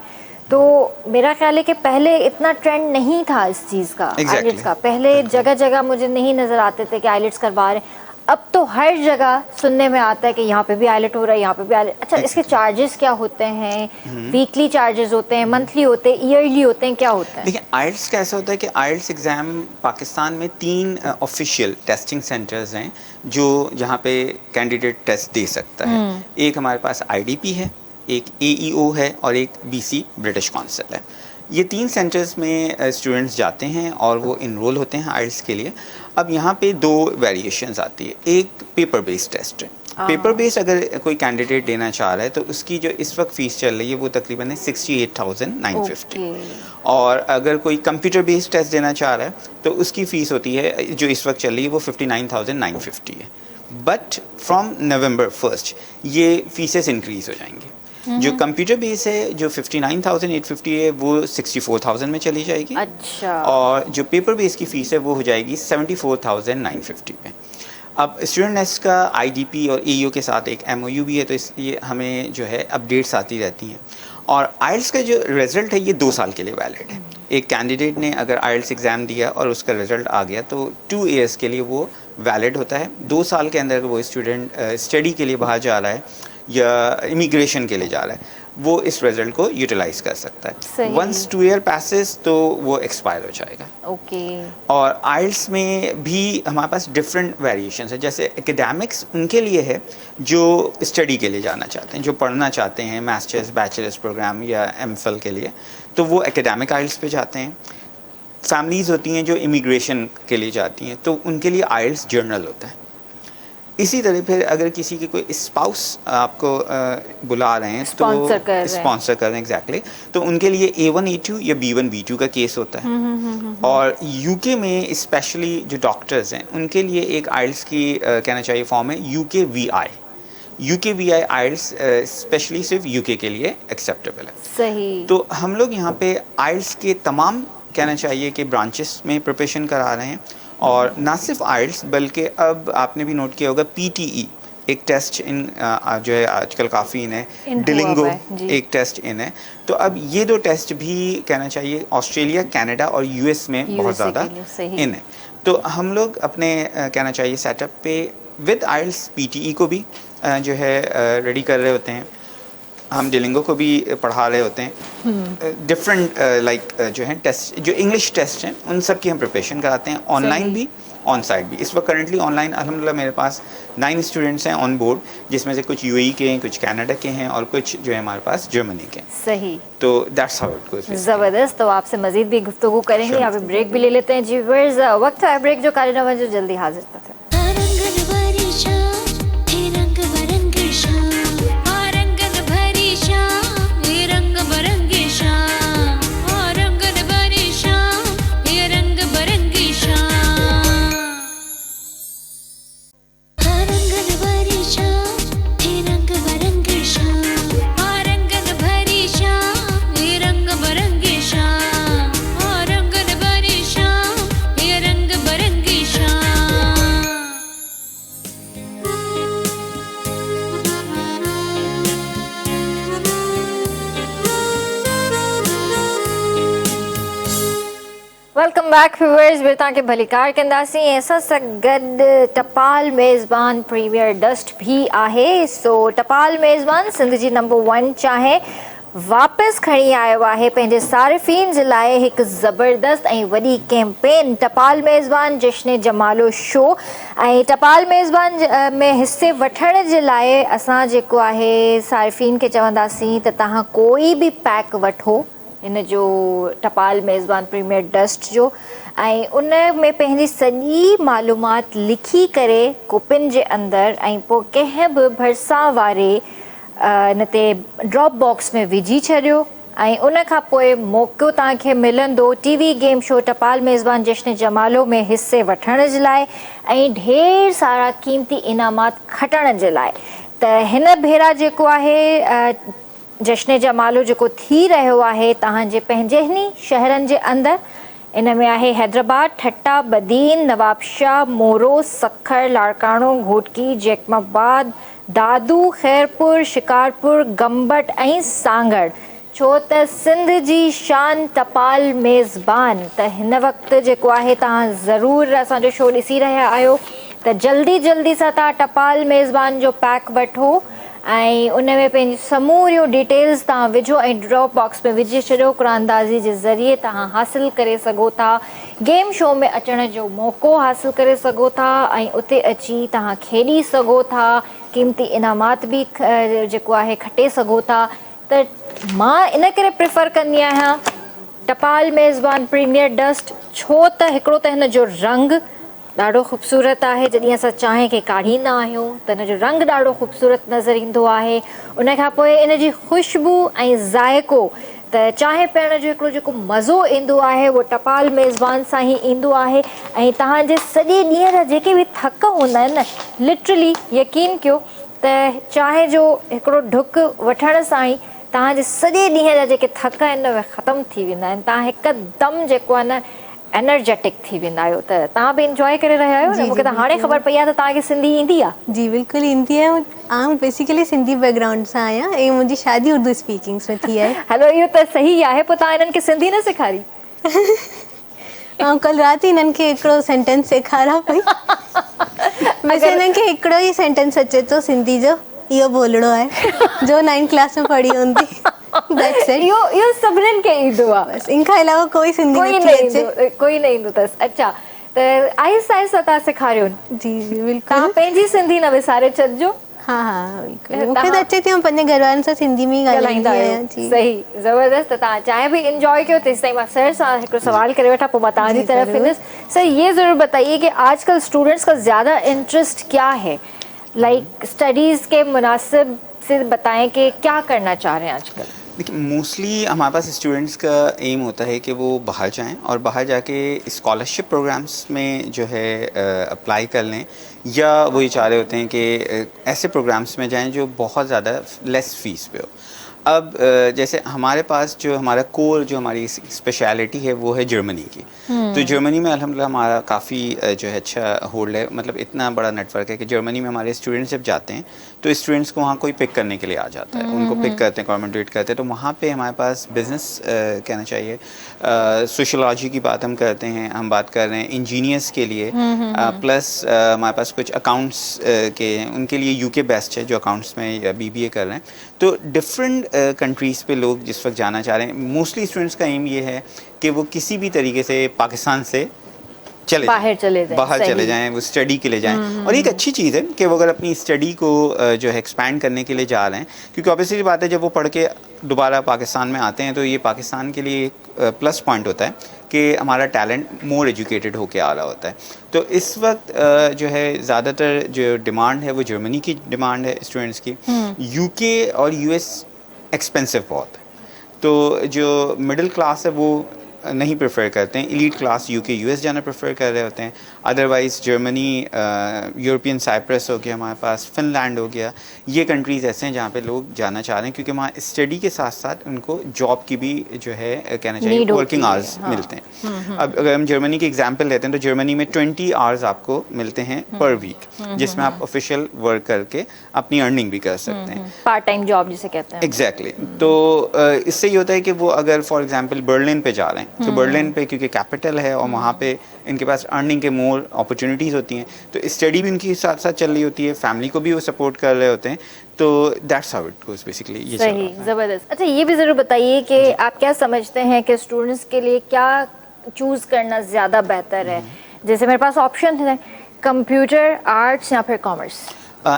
तो मेरा ख्याल है कि पहले इतना ट्रेंड नहीं था इस चीज़ का, आइलेट्स का। पहले जगह जगह मुझे नहीं नज़र आते थे कि आइलेट्स करवा रहे हैं। अब तो हर जगह सुनने में आता है कि यहाँ पे भी आइलेट हो रहा है, यहाँ पे भी आइलेट। अच्छा, इसके चार्जेस क्या होते हैं? वीकली चार्जेस होते हैं, मंथली होते हैं, ईयरली होते हैं, क्या होता है? देखिए, आइल्स का ऐसा होता है कि आइल्स एग्ज़ाम पाकिस्तान में 3 ऑफिशियल टेस्टिंग सेंटर्स हैं जो जहाँ पे कैंडिडेट टेस्ट दे सकता है। एक हमारे पास IDP है, एक AEO है और एक BC ब्रिटिश काउंसिल है। ये 3 सेंटर्स में स्टूडेंट्स जाते हैं और वो इनरोल होते हैं आइल्स के लिए। अब यहाँ पे 2 वेरिएशंस आती है। एक पेपर बेस्ड टेस्ट है। पेपर बेस्ड अगर कोई कैंडिडेट देना चाह रहा है तो उसकी जो इस वक्त फ़ीस चल रही है वो तकरीबन है 68,950। और अगर कोई कंप्यूटर बेस्ड टेस्ट देना चाह रहा है तो उसकी फ़ीस होती है जो इस वक्त चल रही है वो 59,950 है। बट फ्रॉम नवंबर 1 ये फ़ीसेस इंक्रीज़ हो जाएंगी। जो कंप्यूटर बेस है जो 59,850 है वो 64,000 में चली जाएगी। अच्छा। और जो पेपर बेस की फ़ीस है वो हो जाएगी 74,950 पे। अब स्टूडेंट नेस्ट का IDP और AEO के साथ एक MOU भी है, तो इसलिए हमें जो है अपडेट्स आती रहती हैं। और आइल्स का जो रिज़ल्ट है ये 2 साल के लिए वैलिड है। एक कैंडिडेट ने अगर आइल्स एग्ज़ाम दिया और उसका रिज़ल्ट आ गया तो 2 ईयर्स के लिए वो वैलिड होता है। 2 साल के अंदर वो स्टूडेंट स्टडी के लिए बाहर जा रहा है या इमिग्रेशन के लिए जा रहा है, वो इस रिजल्ट को यूटिलाइज कर सकता है। वंस 2 ईयर पैसेस तो वो एक्सपायर हो जाएगा। ओके। और आइल्स में भी हमारे पास डिफरेंट वेरिएशंस है। जैसे एकेडमिक्स उनके लिए है जो स्टडी के लिए जाना चाहते हैं, जो पढ़ना चाहते हैं मास्टर्स बैचलर्स प्रोग्राम या MPhil के लिए, तो वो एकेडमिक आइल्स पे जाते हैं। फैमिलीज़ होती हैं जो इमिग्रेशन के लिए जाती हैं तो उनके लिए आइल्स जर्नल होता है। इसी तरह फिर अगर किसी के कोई स्पाउस आपको बुला रहे हैं तो स्पॉन्सर कर रहे हैं एग्जैक्टली, तो उनके लिए A1 A2 या B1 B2 का केस होता है। और UK में स्पेशली जो डॉक्टर्स हैं उनके लिए एक आइल्स की कहना चाहिए फॉर्म है UK VI आइल्स स्पेशली सिर्फ UK के लिए एक्सेप्टेबल है। सही। तो हम लोग यहाँ पे आइल्स के तमाम कहना चाहिए कि ब्रांचेस में प्रिपरेशन करा रहे हैं। और ना सिर्फ आइल्स बल्कि अब आपने भी नोट किया होगा PTE एक टेस्ट इन जो है आजकल काफ़ी इन है, डिलिंगो एक टेस्ट इन है। तो अब ये 2 टेस्ट भी कहना चाहिए ऑस्ट्रेलिया, कनाडा और US में बहुत ज़्यादा इन है। तो हम लोग अपने कहना चाहिए सेटअप पे विद आइल्स PTE को भी जो है रेडी कर रहे होते हैं। हम डिलिंगो को भी पढ़ा रहे होते हैं। डिफरेंट लाइक जो है टेस्ट, जो इंग्लिश टेस्ट हैं उन सब की हम प्रिपरेशन कराते हैं, ऑनलाइन भी ऑन साइट भी। इस वक्त करंटली ऑनलाइन अल्हम्दुलिल्लाह मेरे पास 9 स्टूडेंट्स हैं ऑन बोर्ड, जिसमें से कुछ UAE के हैं, कुछ कनाडा के हैं और कुछ जो है हमारे पास जर्मनी के। सही। तो दैट्स हाउ इट गोज़। ज़बरदस्त। तो आपसे मज़ीद भी गुफ्तगू करेंगे, यहाँ पे ब्रेक भी ले लेते हैं। जी व्यूअर्स, वक्त है ब्रेक जो कार्यक्रम जो जल्दी हाजिर होता है। Welcome back viewers. बेता के भलीकार कंदासी ऐसा सगद टपाल मेज़बान प्रीमियर डस्ट भी आहे। सो टपाल मेज़बान सिंध जी नंबर 1 चाहे वापस खणी आयो आहे पंहिंजे सारिफ़ीन जे लाइ हिकु ज़बरदस्त ऐं वॾी कैंपेन टपाल मेज़बान जश्न जमालो शो। ऐं टपाल मेज़बान में हिस्से वठण जे लाइ असां जेको आहे सारिफ़ीन खे चवंदासीं त तव्हां कोई बि पैक वठो इन जो टपाल मेज़बान प्रीमियर डस्ट जो, ऐं उन में पंहिंजी सॼी मालूमात लिखी करे कुपिन जे अंदरि ऐं पोइ कंहिं बि भरिसां वारे इन ते ड्रॉप बॉक्स में विझी छॾियो। ऐं उन खां पोइ मौक़ो तव्हांखे मिलंदो TV गेम शो टपाल मेज़बान जश्न जमालो में हिस्से वठण जे लाइ ऐं ढेर सारा क़ीमती इनामात खटण जे लाइ। त हिन भेरा जेको आहे जश्न जमालो जेको थी रहियो आहे तव्हांजे पंहिंजे ई शहरनि जे अंदरि, इन में आहे हैदराबाद, ठट्टा, बदीन, नवाबशाह, मोरो, सखर, लाड़काणो, घोटकी, जैकमाबाद, दादू, खैरपुर, शिकारपुर, गंबट ऐं सांगड़। छो त सिंध जी शान टपाल मेज़बान। त हिन वक़्तु जेको आहे तव्हां ज़रूरु असांजो शो ॾिसी रहिया आहियो त जल्दी सां तव्हां टपाल मेज़बान जो पैक वठो ऐं उन में पंहिंजी समूरियूं डिटेल्स तव्हां विझो ऐं ड्रॉप बॉक्स में विझी छॾियो। क़ुरानदाज़ी जे ज़रिए तव्हां हासिलु करे सघो था, गेम शो में अचण जो मौक़ो हासिलु करे सघो था ऐं उते अची तव्हां खेॾी सघो था, क़ीमती इनामात बि जेको आहे खटे सघो था। त मां इन करे प्रिफर कंदी आहियां टपाल मेज़बान प्रीमियर डस्ट, छो त हिकिड़ो त हिन जो रंग ॾाढो ख़ूबसूरत आहे। जॾहिं असां चांहि खे काढ़ींदा आहियूं त इन जो रंग ॾाढो ख़ूबसूरत नज़र ईंदो आहे। उन खां पोइ इन जी ख़ुशबू ऐं ज़ाइक़ो, त चांहि पीअण जो हिकिड़ो जेको मज़ो ईंदो आहे उहो टपाल मेज़बान सां ई ईंदो आहे। ऐं तव्हांजे सॼे ॾींहं जा जेके बि थक हूंदा आहिनि न, लिटरली यकीन कयो त चांहि जो हिकिड़ो ढुक वठण सां ई तव्हांजे सॼे ॾींहं जा जेके थक आहिनि न उहे ख़तमु थी वेंदा आहिनि। तव्हां हिकदमि जेको आहे न एनर्जेटिक थी वेंदा आहियो। त तव्हां बि इंजॉय करे रहिया आहियो न? मूंखे त हाणे ख़बर पई आहे त तव्हांखे सिंधी ईंदी आहे। जी बिल्कुलु ईंदी आहे। आउं बेसिकली सिंधी बैकग्राउंड सां आहियां ऐं मुंहिंजी शादी उर्दू स्पीकिंग्स में थी आहे। हलो इहो त सही आहे, पोइ तव्हां इन्हनि खे सिंधी न सेखारी? ऐं कल्ह राति हिननि खे हिकिड़ो सेंटेंस सेखारियां पई। वैसे हिननि खे हिकिड़ो ई सेंटेंस अचे थो सिंधी जो, इहो बोलणो आहे, जो 9th क्लास में पढ़ी हूंदी। इहो सभिनीनि खे ईंदो आहे, बस इन खां अलावा कोई सिंधी कोई न ईंदो अथसि। अच्छा, त आहिस्ता आहिस्ता तव्हां सेखारियो। जी जी बिल्कुलु। तव्हां पंहिंजी सिंधी न विसारे छॾिजो। हाँ बिल्कुलु, मूंखे त अचे थी, मां पंहिंजे घर वारनि सां सिंधी में ई ॻाल्हाईंदी आहियां। सही, ज़बरदस्त। त तव्हां चाहे भी इंजॉय कयो। तेसि ताईं मां सर सां हिकिड़ो सवाल करे वठां, पोइ मां तव्हांजी तरफ ईंदसि। सर, ये ज़रूर बताइए कि आजकल स्टूडेंट्स का ज़्यादा इंटरेस्ट क्या है, लाइक स्टडीज़ के मुनासिब से बताएं कि क्या करना चाह रहे हैं आजकल? देखिए, मोस्टली हमारे पास स्टूडेंट्स का एम होता है कि वो बाहर जाएं और बाहर जाके स्कॉलरशिप प्रोग्राम्स में जो है अप्लाई कर लें, या वो ये चाह रहे होते हैं कि ऐसे प्रोग्राम्स में जाएं जो बहुत ज़्यादा लेस फीस पे हो। अब जैसे हमारे पास जो हमारा कोर जो हमारी स्पेशलिटी है वो है जर्मनी की। तो जर्मनी में अल्हम्दुलिल्लाह हमारा काफ़ी जो है अच्छा होल्ड है, मतलब इतना बड़ा नेटवर्क है कि जर्मनी में हमारे स्टूडेंट्स जब जाते हैं तो स्टूडेंट्स को वहाँ कोई पिक करने के लिए आ जाता है, उनको पिक करते हैं, कॉमेंटेट करते हैं। तो वहाँ पे हमारे पास बिज़नेस कहना चाहिए, सोशलॉजी की बात हम करते हैं, हम बात कर रहे हैं इंजीनियर्स के लिए, प्लस हमारे पास कुछ अकाउंट्स के उनके लिए यूके बेस्ट है जो अकाउंट्स में बीबीए कर रहे हैं। तो डिफरेंट कंट्रीज़ पे लोग जिस वक्त जाना चाह रहे हैं, मोस्टली स्टूडेंट्स का एम ये है कि वो किसी भी तरीके से पाकिस्तान से बाहर चले जाएं, वो स्टडी के लिए जाएं। और एक अच्छी चीज़ है कि वो अगर अपनी स्टडी को जो है एक्सपैंड करने के लिए जा रहे हैं, क्योंकि ऑब्वियसली बात है जब वो पढ़ के दोबारा पाकिस्तान में आते हैं तो ये पाकिस्तान के लिए एक प्लस पॉइंट होता है कि हमारा टैलेंट मोर एजुकेटेड होके आ रहा होता है। तो इस वक्त जो है ज़्यादातर जो डिमांड है वो जर्मनी की डिमांड है स्टूडेंट्स की। यूके और यूएस एक्सपेंसिव बहुत है, तो जो मिडिल क्लास है वो नहीं प्रेफर करते हैं, एलीट क्लास यूके यूएस जाना प्रेफर कर रहे होते हैं। अदरवाइज़ जर्मनी, यूरोपियन साइप्रस हो गया हमारे पास, फिनलैंड हो गया, ये कंट्रीज़ ऐसे हैं जहाँ पे लोग जाना चाह रहे हैं, क्योंकि वहाँ स्टडी के साथ साथ उनको जॉब की भी जो है कहना चाहिए वर्किंग आवर्स मिलते हैं। अब अगर हम जर्मनी की एग्जाम्पल लेते हैं तो जर्मनी में 20 आवर्स आपको मिलते हैं पर वीक, जिसमें आप ऑफिशियल वर्क करके अपनी अर्निंग भी कर सकते हैं, पार्ट टाइम जॉब जिसे कहते हैं। एग्जैक्टली। तो इससे ये होता है कि वो अगर फॉर एग्जांपल बर्लिन पे जा रहे हैं, तो बर्लिन पे क्योंकि कैपिटल है और वहाँ पे इनके पास अर्निंग के मोर अपॉर्चुनिटीज़ होती हैं, तो स्टडी भी उनकी साथ साथ चल रही होती है, फैमिली को भी वो सपोर्ट कर रहे होते हैं। तो that's how it goes basically. ये सही, ज़बरदस्त। अच्छा, ये भी ज़रूर बताइए कि आप क्या समझते हैं कि स्टूडेंट्स के लिए क्या चूज़ करना ज़्यादा बेहतर है? जैसे मेरे पास ऑप्शन है कंप्यूटर, आर्ट्स या फिर कॉमर्स।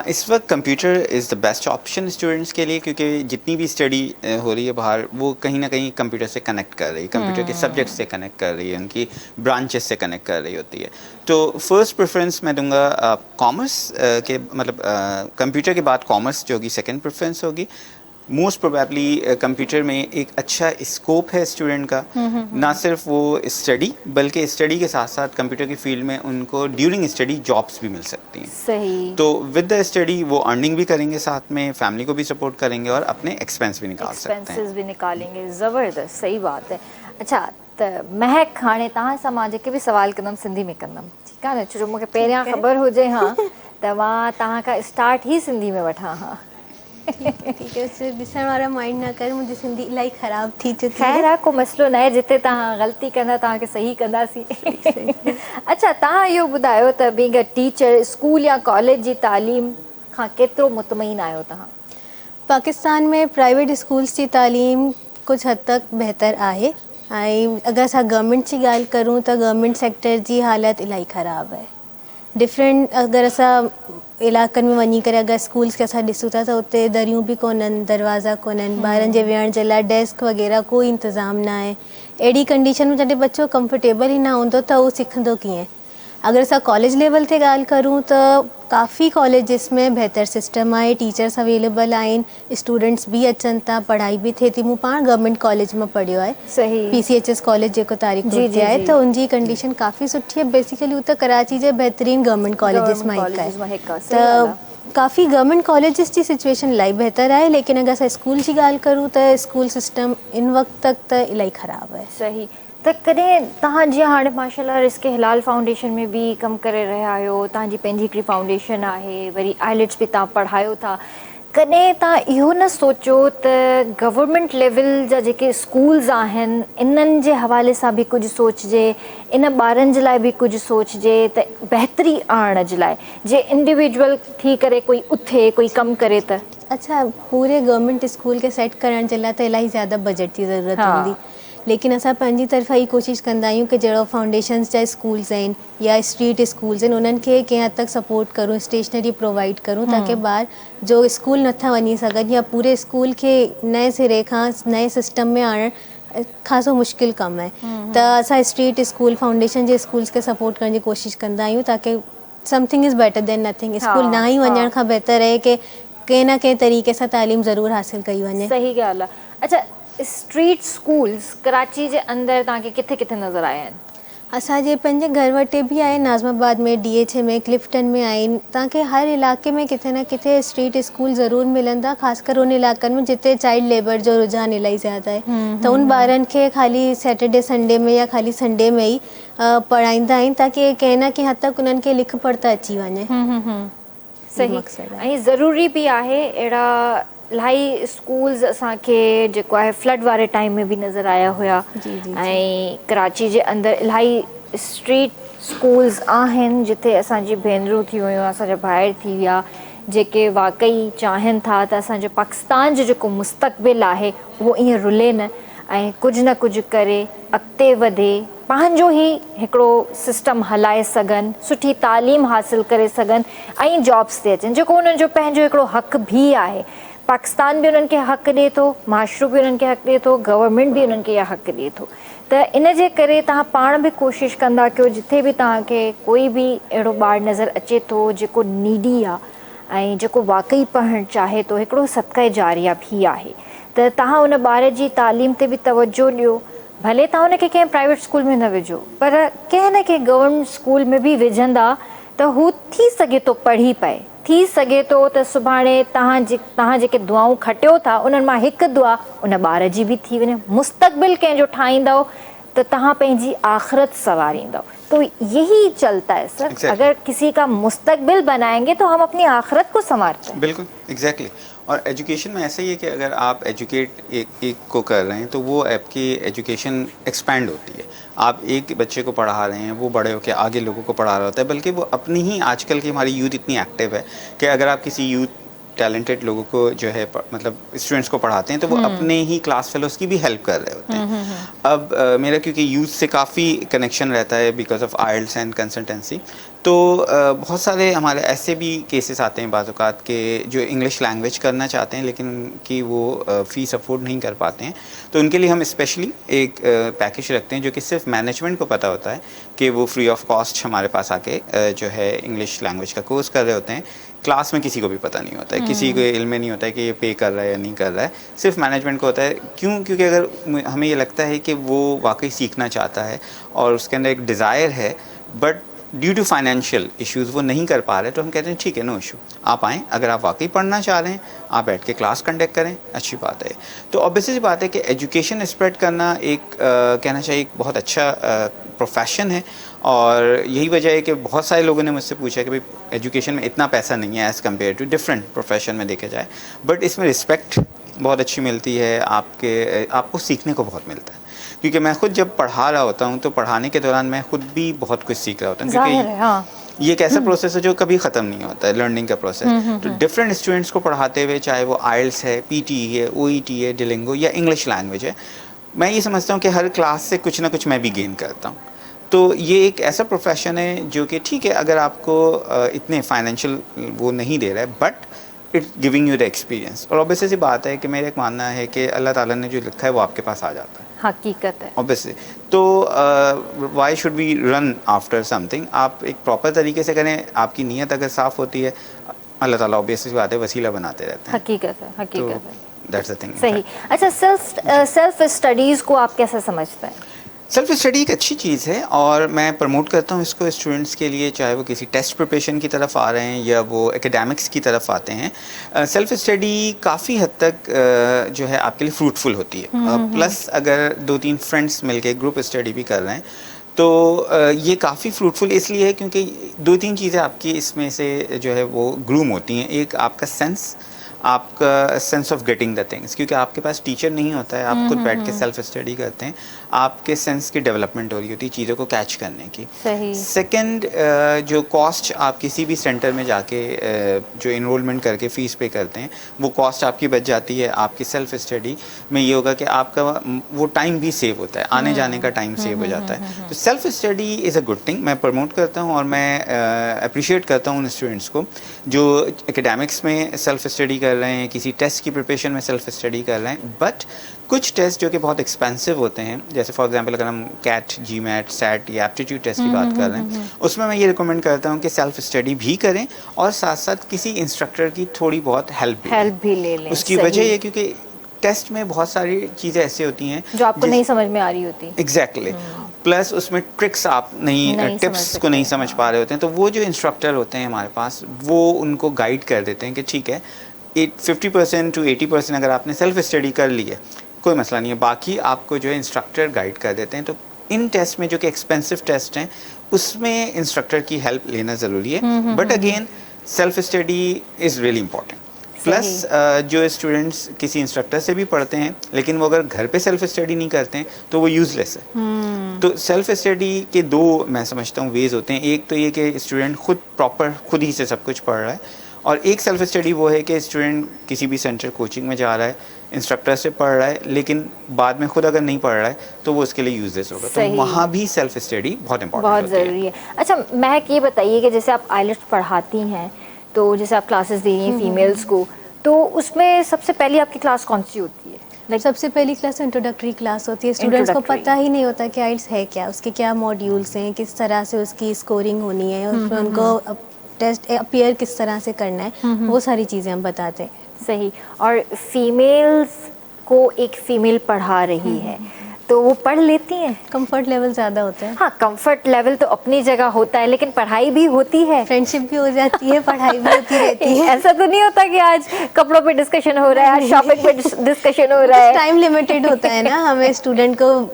इस वक्त computer is the best option students के लिए, क्योंकि जितनी भी स्टडी हो रही है बाहर वो कहीं ना कहीं कंप्यूटर से कनेक्ट कर रही है, कंप्यूटर के सब्जेक्ट से कनेक्ट कर रही है, उनकी ब्रांचेस से कनेक्ट कर रही होती है। तो फर्स्ट प्रेफरेंस मैं दूंगा कॉमर्स के, मतलब कंप्यूटर के बाद कॉमर्स जो होगी सेकेंड प्रेफरेंस होगी। मोस्ट प्रोबेबली कंप्यूटर में एक अच्छा स्कोप है स्टूडेंट का, ना सिर्फ वो स्टडी बल्कि स्टडी के साथ साथ कंप्यूटर की फील्ड में उनको ड्यूरिंग स्टडी जॉब्स भी मिल सकती हैं। सही। तो विद द स्टडी वो अर्निंग भी करेंगे, साथ में फैमिली को भी सपोर्ट करेंगे और अपने एक्सपेंस भी निकाल सकते हैं। एक्सपेंसेस भी निकालेंगे। ज़बरदस्त, सही बात है। अच्छा, त महक हाणे तव्हां सां मां जेके बि सवाल कंदमि सिंधी में कंदमि, ठीकु आहे न, छो जो मूंखे पहिरियां ख़बर हुजे हा त मां तव्हां खां स्टार्ट ई सिंधी में वठां हा। ठीक है, उससे ॾिसण वारा माइंड ना करे, मुंहिंजी सिंधी इलाही ख़राब थी चुकी ख़ैर है। आहे, को मसइलो न आहे, जिते तव्हां ग़लती कंदा तव्हांखे सही कंदासीं। सही। अच्छा, तव्हां इहो ॿुधायो त बीइंग अ टीचर, स्कूल या कॉलेज जी तालीम खां केतिरो मुतमइन आहियो तव्हां? पाकिस्तान में प्राइवेट स्कूल्स जी तालीम कुझु हद तक बहितर आहे, ऐं अगरि असां गवर्नमेंट जी ॻाल्हि करूं त गवर्नमेंट सेक्टर जी हालति इलाही ख़राबु आहे। डिफरेंट अगरि असां इलाइक़नि में वञी करे अगरि स्कूल्स खे असां ॾिसूं था त उते दरियूं बि कोन्हनि, दरवाज़ा कोन्हनि, ॿारनि जे वेहण जे लाइ डेस्क वग़ैरह कोई इंतज़ाम न आहे। अहिड़ी कंडीशन में जॾहिं बच्चो कंफर्टेबल ई न हूंदो त उहो सिखंदो कीअं? अगरि असां कॉलेज लेवल ते ॻाल्हि करूं त काफ़ी कॉलेजिस में बहितर सिस्टम आहे, टीचर्स अवेलेबल आहिनि, स्टूडेंट्स बि अचनि था, पढ़ाई बि थिए थी। मूं पाण गवर्नमेंट कॉलेज मां पढ़ियो आहे, सही। PCHS कॉलेज जेको तारीख़ जी रोड ते जी आहे, जी, त उनजी कंडीशन काफ़ी सुठी आहे। बेसिकली हू त कराची जे बहितरीनु गवर्नमेंट कॉलेजिस गवर्नमेंट मां हिकु आहे, कॉलेजिस मां हिकु आहे, सही ॻाल्हि त आहे। काफ़ी गवर्नमेंट कॉलेजिस जी सिचुएशन इलाही बहितर आहे। लेकिन अगरि असां स्कूल जी ॻाल्हि करूं त स्कूल सिस्टम इन वक़्त तक त इलाही ख़राबु आहे। सही। त कॾहिं तव्हां जीअं हाणे माशाल्लाह रिस्क हिलाल फाउंडेशन में बि कमु करे रहिया आहियो, तव्हांजी पंहिंजी हिकिड़ी फाउंडेशन आहे, वरी आइलेट्स बि तव्हां पढ़ायो था, कॾहिं तव्हां इहो न सोचियो त गवर्नमेंट लेवल जा जेके स्कूल्स आहिनि इन्हनि जे हवाले सां बि कुझु सोचिजे, इन ॿारनि जे लाइ बि कुझु सोचिजे त बहितरी आणण जे लाइ, जे इंडिविजुअल थी करे कोई उथे कोई कमु करे त? अच्छा, पूरे गवर्नमेंट स्कूल खे सेट करण जे लाइ त इलाही ज़्यादा बजट जी ज़रूरत हा। हूंदी। लेकिन असां पंहिंजी तरफ़ां ई कोशिशि कंदा आहियूं कि जहिड़ो फाउंडेशन्स जा स्कूल्स आहिनि या स्ट्रीट स्कूल्स आहिनि, उन्हनि खे कंहिं हद तक सपोर्ट करूं, स्टेशनरी प्रोवाइड करूं, ताकी ॿार जो स्कूल नथा वञी सघनि या पूरे स्कूल खे नए सिरे खां नए सिस्टम में आणणु ख़ासो मुश्किल कमु आहे। त असां स्ट्रीट स्कूल फाउंडेशन जे स्कूल्स खे सपोर्ट करण जी कोशिशि कंदा आहियूं, ताकी something is better than nothing. हा स्कूल न ई हा, वञण खां बहितर आहे कि कंहिं न कंहिं तरीक़े सां तालीम ज़रूरु हासिलु कई वञे। सही ॻाल्हि आहे। अच्छा, स्ट्रीट स्कूल्स कराची जे अंदरि तव्हांखे किथे किथे नज़र आया आहिनि? असांजे पंहिंजे घर वटि बि आहे, नाज़माबाद में, DH में, क्लिफ्टन में आहिनि। तव्हांखे हर इलाइक़े में किथे न किथे स्ट्रीट स्कूल ज़रूरु मिलंदा, ख़ासि कर उन इलाइक़नि में जिते चाइल्ड लेबर जो रुझान इलाही ज़्यादा आहे। त उन ॿारनि खे ख़ाली सैटरडे संडे में या ख़ाली संडे में ई पढ़ाईंदा आहिनि, ताकी कंहिं न कंहिं हद तक उन्हनि खे लिख पढ़ त अची वञे। इहो सही। मक़सदु आहे। ऐं ज़रूरी बि आहे, अहिड़ा इलाही स्कूल्स असांखे जेको आहे फ्लड वारे टाइम में बि नज़र आया हुया, जी जी जी। ऐं कराची जे अंदरि इलाही स्ट्रीट स्कूल्स आहिनि जिथे असांजी भेनरूं थी वियूं, असांजा भाइर थी विया, जेके वाक़ई चाहिनि था त असांजो पाकिस्तान जो जेको मुस्तक़बिल आहे उहो ईअं रुले न, ऐं कुझु न कुझु करे अॻिते वधे, पंहिंजो ई हिकिड़ो सिस्टम हलाए सघनि, सुठी तालीम हासिलु करे सघनि, ऐं जॉब्स ते अचनि, जेको उन्हनि जो पंहिंजो हिकिड़ो हक़ बि आहे। पाकिस्तान बि उन्हनि खे हक़ ॾिए थो, माशरो बि उन्हनि खे हक़ ॾिए थो, गवर्नमेंट बि उन्हनि खे इहा हक़ ॾिए थो। त इन जे करे तव्हां पाण बि कोशिशि कंदा कयो, जिथे बि तव्हांखे कोई बि अहिड़ो ॿारु नज़र अचे थो जेको नीडी आहे ऐं जेको वाक़ई पढ़णु चाहे थो, हिकिड़ो सदक़े जारिया बि आहे, त तव्हां उन ॿार जी तालीम ते बि तवजो ॾियो। भले तव्हां हुनखे कंहिं प्राइवेट स्कूल में न विझो, पर कंहिं न कंहिं गवर्नमेंट स्कूल में बि विझंदा त हू थी सघे थो पढ़ी पए, थी सघे थो त सुभाणे तव्हां जेके दुआऊं खटियो था उन्हनि मां हिकु दुआ उन ॿार जी बि थी वञे। मुस्तक़बिल कंहिंजो ठाहींदव त तव्हां पंहिंजी आख़िरत संवारींदव। तो यही चलता है सर, Exactly. अगर किसी का मुस्तकबिल बनाएंगे तो हम अपनी आखिरत को संवारते हैं। बिल्कुल एग्जैक्टली और एजुकेशन में ऐसा ही है कि अगर आप एजुकेट एक को कर रहे हैं तो वो आपकी एजुकेशन एक्सपैंड होती है। आप एक बच्चे को पढ़ा रहे हैं, वो बड़े होकर आगे लोगों को पढ़ा रहा होता है, बल्कि वो अपनी ही, आजकल की हमारी यूथ इतनी एक्टिव है कि अगर आप किसी यूथ टैलेंटेड लोगों को जो है मतलब स्टूडेंट्स को पढ़ाते हैं तो वो अपने ही क्लास फेलोज़ की भी हेल्प कर रहे होते हैं। अब मेरा क्योंकि यूथ से काफ़ी कनेक्शन रहता है because of IELTS and consultancy, तो बहुत सारे हमारे ऐसे भी केसेस आते हैं बाज़ औक़ात के जो इंग्लिश लैंग्वेज करना चाहते हैं लेकिन उनकी वो फ़ीस अफोर्ड नहीं कर पाते हैं, तो उनके लिए हम स्पेशली एक पैकेज रखते हैं जो कि सिर्फ मैनेजमेंट को पता होता है कि वो फ्री ऑफ कॉस्ट हमारे पास आके जो है इंग्लिश लैंग्वेज का कोर्स कर रहे होते हैं। क्लास में किसी को भी पता नहीं होता है, किसी को इल्म नहीं होता है कि ये पे कर रहा है या नहीं कर रहा है, सिर्फ मैनेजमेंट को होता है। क्यों? क्योंकि अगर हमें ये लगता है कि वो वाकई सीखना चाहता है और उसके अंदर एक डिज़ायर है, but due to financial issues वो नहीं कर पा रहे, तो हम कहते हैं ठीक है, नो इशू, आप आएँ, अगर आप वाकई पढ़ना चाह रहे हैं आप बैठ के क्लास कंडक्ट करें, अच्छी बात है। तो ऑब्वियसली बात है कि एजुकेशन स्प्रेड करना एक कहना चाहिए एक बहुत अच्छा प्रोफेशन है, और यही वजह है कि बहुत सारे लोगों ने मुझसे पूछा कि भाई एजुकेशन में इतना पैसा नहीं है as compare to different profession में देखा जाए, बट इसमें रिस्पेक्ट बहुत अच्छी मिलती है, आपको सीखने को बहुत मिलता है। क्योंकि मैं खुद जब पढ़ा रहा होता हूँ तो पढ़ाने के दौरान मैं खुद भी बहुत कुछ सीख रहा होता हूँ, क्योंकि हाँ। ये एक ऐसा प्रोसेस है जो कभी ख़त्म नहीं होता है, लर्निंग का प्रोसेस। तो डिफरेंट स्टूडेंट्स को पढ़ाते हुए, चाहे वो आइल्स है, पीटी है, ओईटी है, डिलिंगो या इंग्लिश लैंग्वेज है, मैं ये समझता हूँ कि हर क्लास से कुछ ना कुछ मैं भी गेन करता हूँ। तो ये एक ऐसा प्रोफेशन है जो कि ठीक है, अगर आपको इतने फाइनेंशियल वो नहीं दे रहा है, but it's giving you the experience. और ऑब्वियसली सी बात है कि मेरा एक मानना है कि अल्लाह ताला ने जो लिखा है वो आपके पास आ जाता है, हकीकत है। ऑब्वियसली। तो why should we run after something, आप एक प्रॉपर तरीके से करें, आपकी नीयत अगर साफ़ होती है, अल्लाह ताला ऑब्वियसली बात है वसीला बनाते रहते हैं। हकीकत है, हकीकत है। That's the thing. सही। अच्छा, सेल्फ स्टडीज़ को आप कैसे समझते हैं? सेल्फ स्टडी एक अच्छी चीज़ है, और मैं प्रमोट करता हूँ इसको स्टूडेंट्स के लिए, चाहे वो किसी टेस्ट प्रिपरेशन की तरफ आ रहे हैं या वो एकेडमिक्स की तरफ आते हैं। सेल्फ स्टडी काफ़ी हद तक जो है आपके लिए फ्रूटफुल होती है। प्लस अगर 2-3 फ्रेंड्स मिलके ग्रुप स्टडी भी कर रहे हैं तो ये काफ़ी फ्रूटफुल इसलिए है क्योंकि 2-3 चीज़ें आपकी इसमें से जो है वो ग्रूम होती हैं। एक आपका sense of getting the things, क्योंकि आपके पास टीचर नहीं होता है, आप खुद बैठ के सेल्फ स्टडी करते हैं, आपके सेंस की डेवलपमेंट हो रही होती है चीज़ों को कैच करने की। सही। सेकंड, जो कॉस्ट आप किसी भी सेंटर में जाके जो इनरोलमेंट करके फ़ीस पे करते हैं, वो कॉस्ट आपकी बच जाती है। आपकी सेल्फ स्टडी में ये होगा कि आपका वो टाइम भी सेव होता है, आने जाने का टाइम सेव हो जाता है। तो self study is a good thing, मैं प्रमोट करता हूँ, और मैं अप्रिशिएट करता हूँ उन स्टूडेंट्स को जो एकेडमिक्स में सेल्फ स्टडी कर रहे हैं, किसी टेस्ट की प्रिपरेशन में सेल्फ स्टडी कर रहे हैं। बट कुछ टेस्ट जो कि बहुत एक्सपेंसिव होते हैं, जैसे फॉर एग्जांपल अगर हम कैट, जीमैट, सैट या एप्टीट्यूड टेस्ट की बात कर रहे हैं, उसमें मैं ये रिकमेंड करता हूँ कि सेल्फ स्टडी भी करें और साथ साथ किसी इंस्ट्रक्टर की थोड़ी बहुत हेल्प भी ले लें। उसकी वजह ये क्योंकि टेस्ट में बहुत सारी चीज़ें ऐसी होती हैं जो आपको नहीं समझ में आ रही होती। एग्जैक्टली। प्लस उसमें ट्रिक्स आप नहीं टिप्स को नहीं समझ पा रहे होते हैं, तो वो जो इंस्ट्रक्टर होते हैं हमारे पास, वो उनको गाइड कर देते हैं कि ठीक है 50% to 80% अगर आपने सेल्फ स्टडी कर ली है कोई मसला नहीं है, बाकी आपको जो है इंस्ट्रक्टर गाइड कर देते हैं। तो इन टेस्ट में जो कि एक्सपेंसिव टेस्ट हैं उसमें इंस्ट्रक्टर की हेल्प लेना ज़रूरी है। But again self study is really important. Plus जो स्टूडेंट्स किसी इंस्ट्रक्टर से भी पढ़ते हैं लेकिन वो अगर घर पे सेल्फ स्टडी नहीं करते हैं तो वो यूज़लेस है। तो सेल्फ स्टडी के दो मैं समझता हूँ वेज़ होते हैं। एक तो ये कि स्टूडेंट खुद ही से सब कुछ पढ़ रहा है, और एक सेल्फ स्टडी वो है कि स्टूडेंट किसी भी सेंटर कोचिंग में जा रहा है, इंस्ट्रक्टर से पढ़ रहा है, लेकिन बाद में खुद अगर नहीं पढ़ रहा है तो वो उसके लिए यूजलेस होगा। तो वहाँ भी सेल्फ स्टडी बहुत इंपॉर्टेंट बहुत ज़रूरी है। अच्छा महक, ये बताइए कि जैसे आप आइलेट्स पढ़ाती हैं, तो जैसे आप क्लासेस दे रही हैं फीमेल्स को, तो उसमें सबसे पहली आपकी क्लास कौन सी होती है? सबसे पहली क्लास इंट्रोडक्टरी क्लास होती है। स्टूडेंट्स को पता ही नहीं होता कि आइल्स है क्या, उसके क्या मॉड्यूल्स हैं, किस तरह से उसकी स्कोरिंग होनी है, उसमें उनको टेस्ट अपीयर किस तरह से करना है, वो सारी चीज़ें हम बताते हैं। सही। और फीमेल्स को एक फीमेल पढ़ा रही है तो वो पढ़ लेती हैं? कंफर्ट लेवल ज़्यादा होता है। हाँ, कंफर्ट लेवल तो अपनी जगह होता है, लेकिन पढ़ाई भी होती है, फ्रेंडशिप भी हो जाती है, पढ़ाई भी होती रहती है। ऐसा तो नहीं होता कि आज कपड़ों पे डिस्कशन हो रहा है, आज शॉपिंग पे डिस्कशन हो रहा है। टाइम लिमिटेड होता है ना हमें स्टूडेंट को,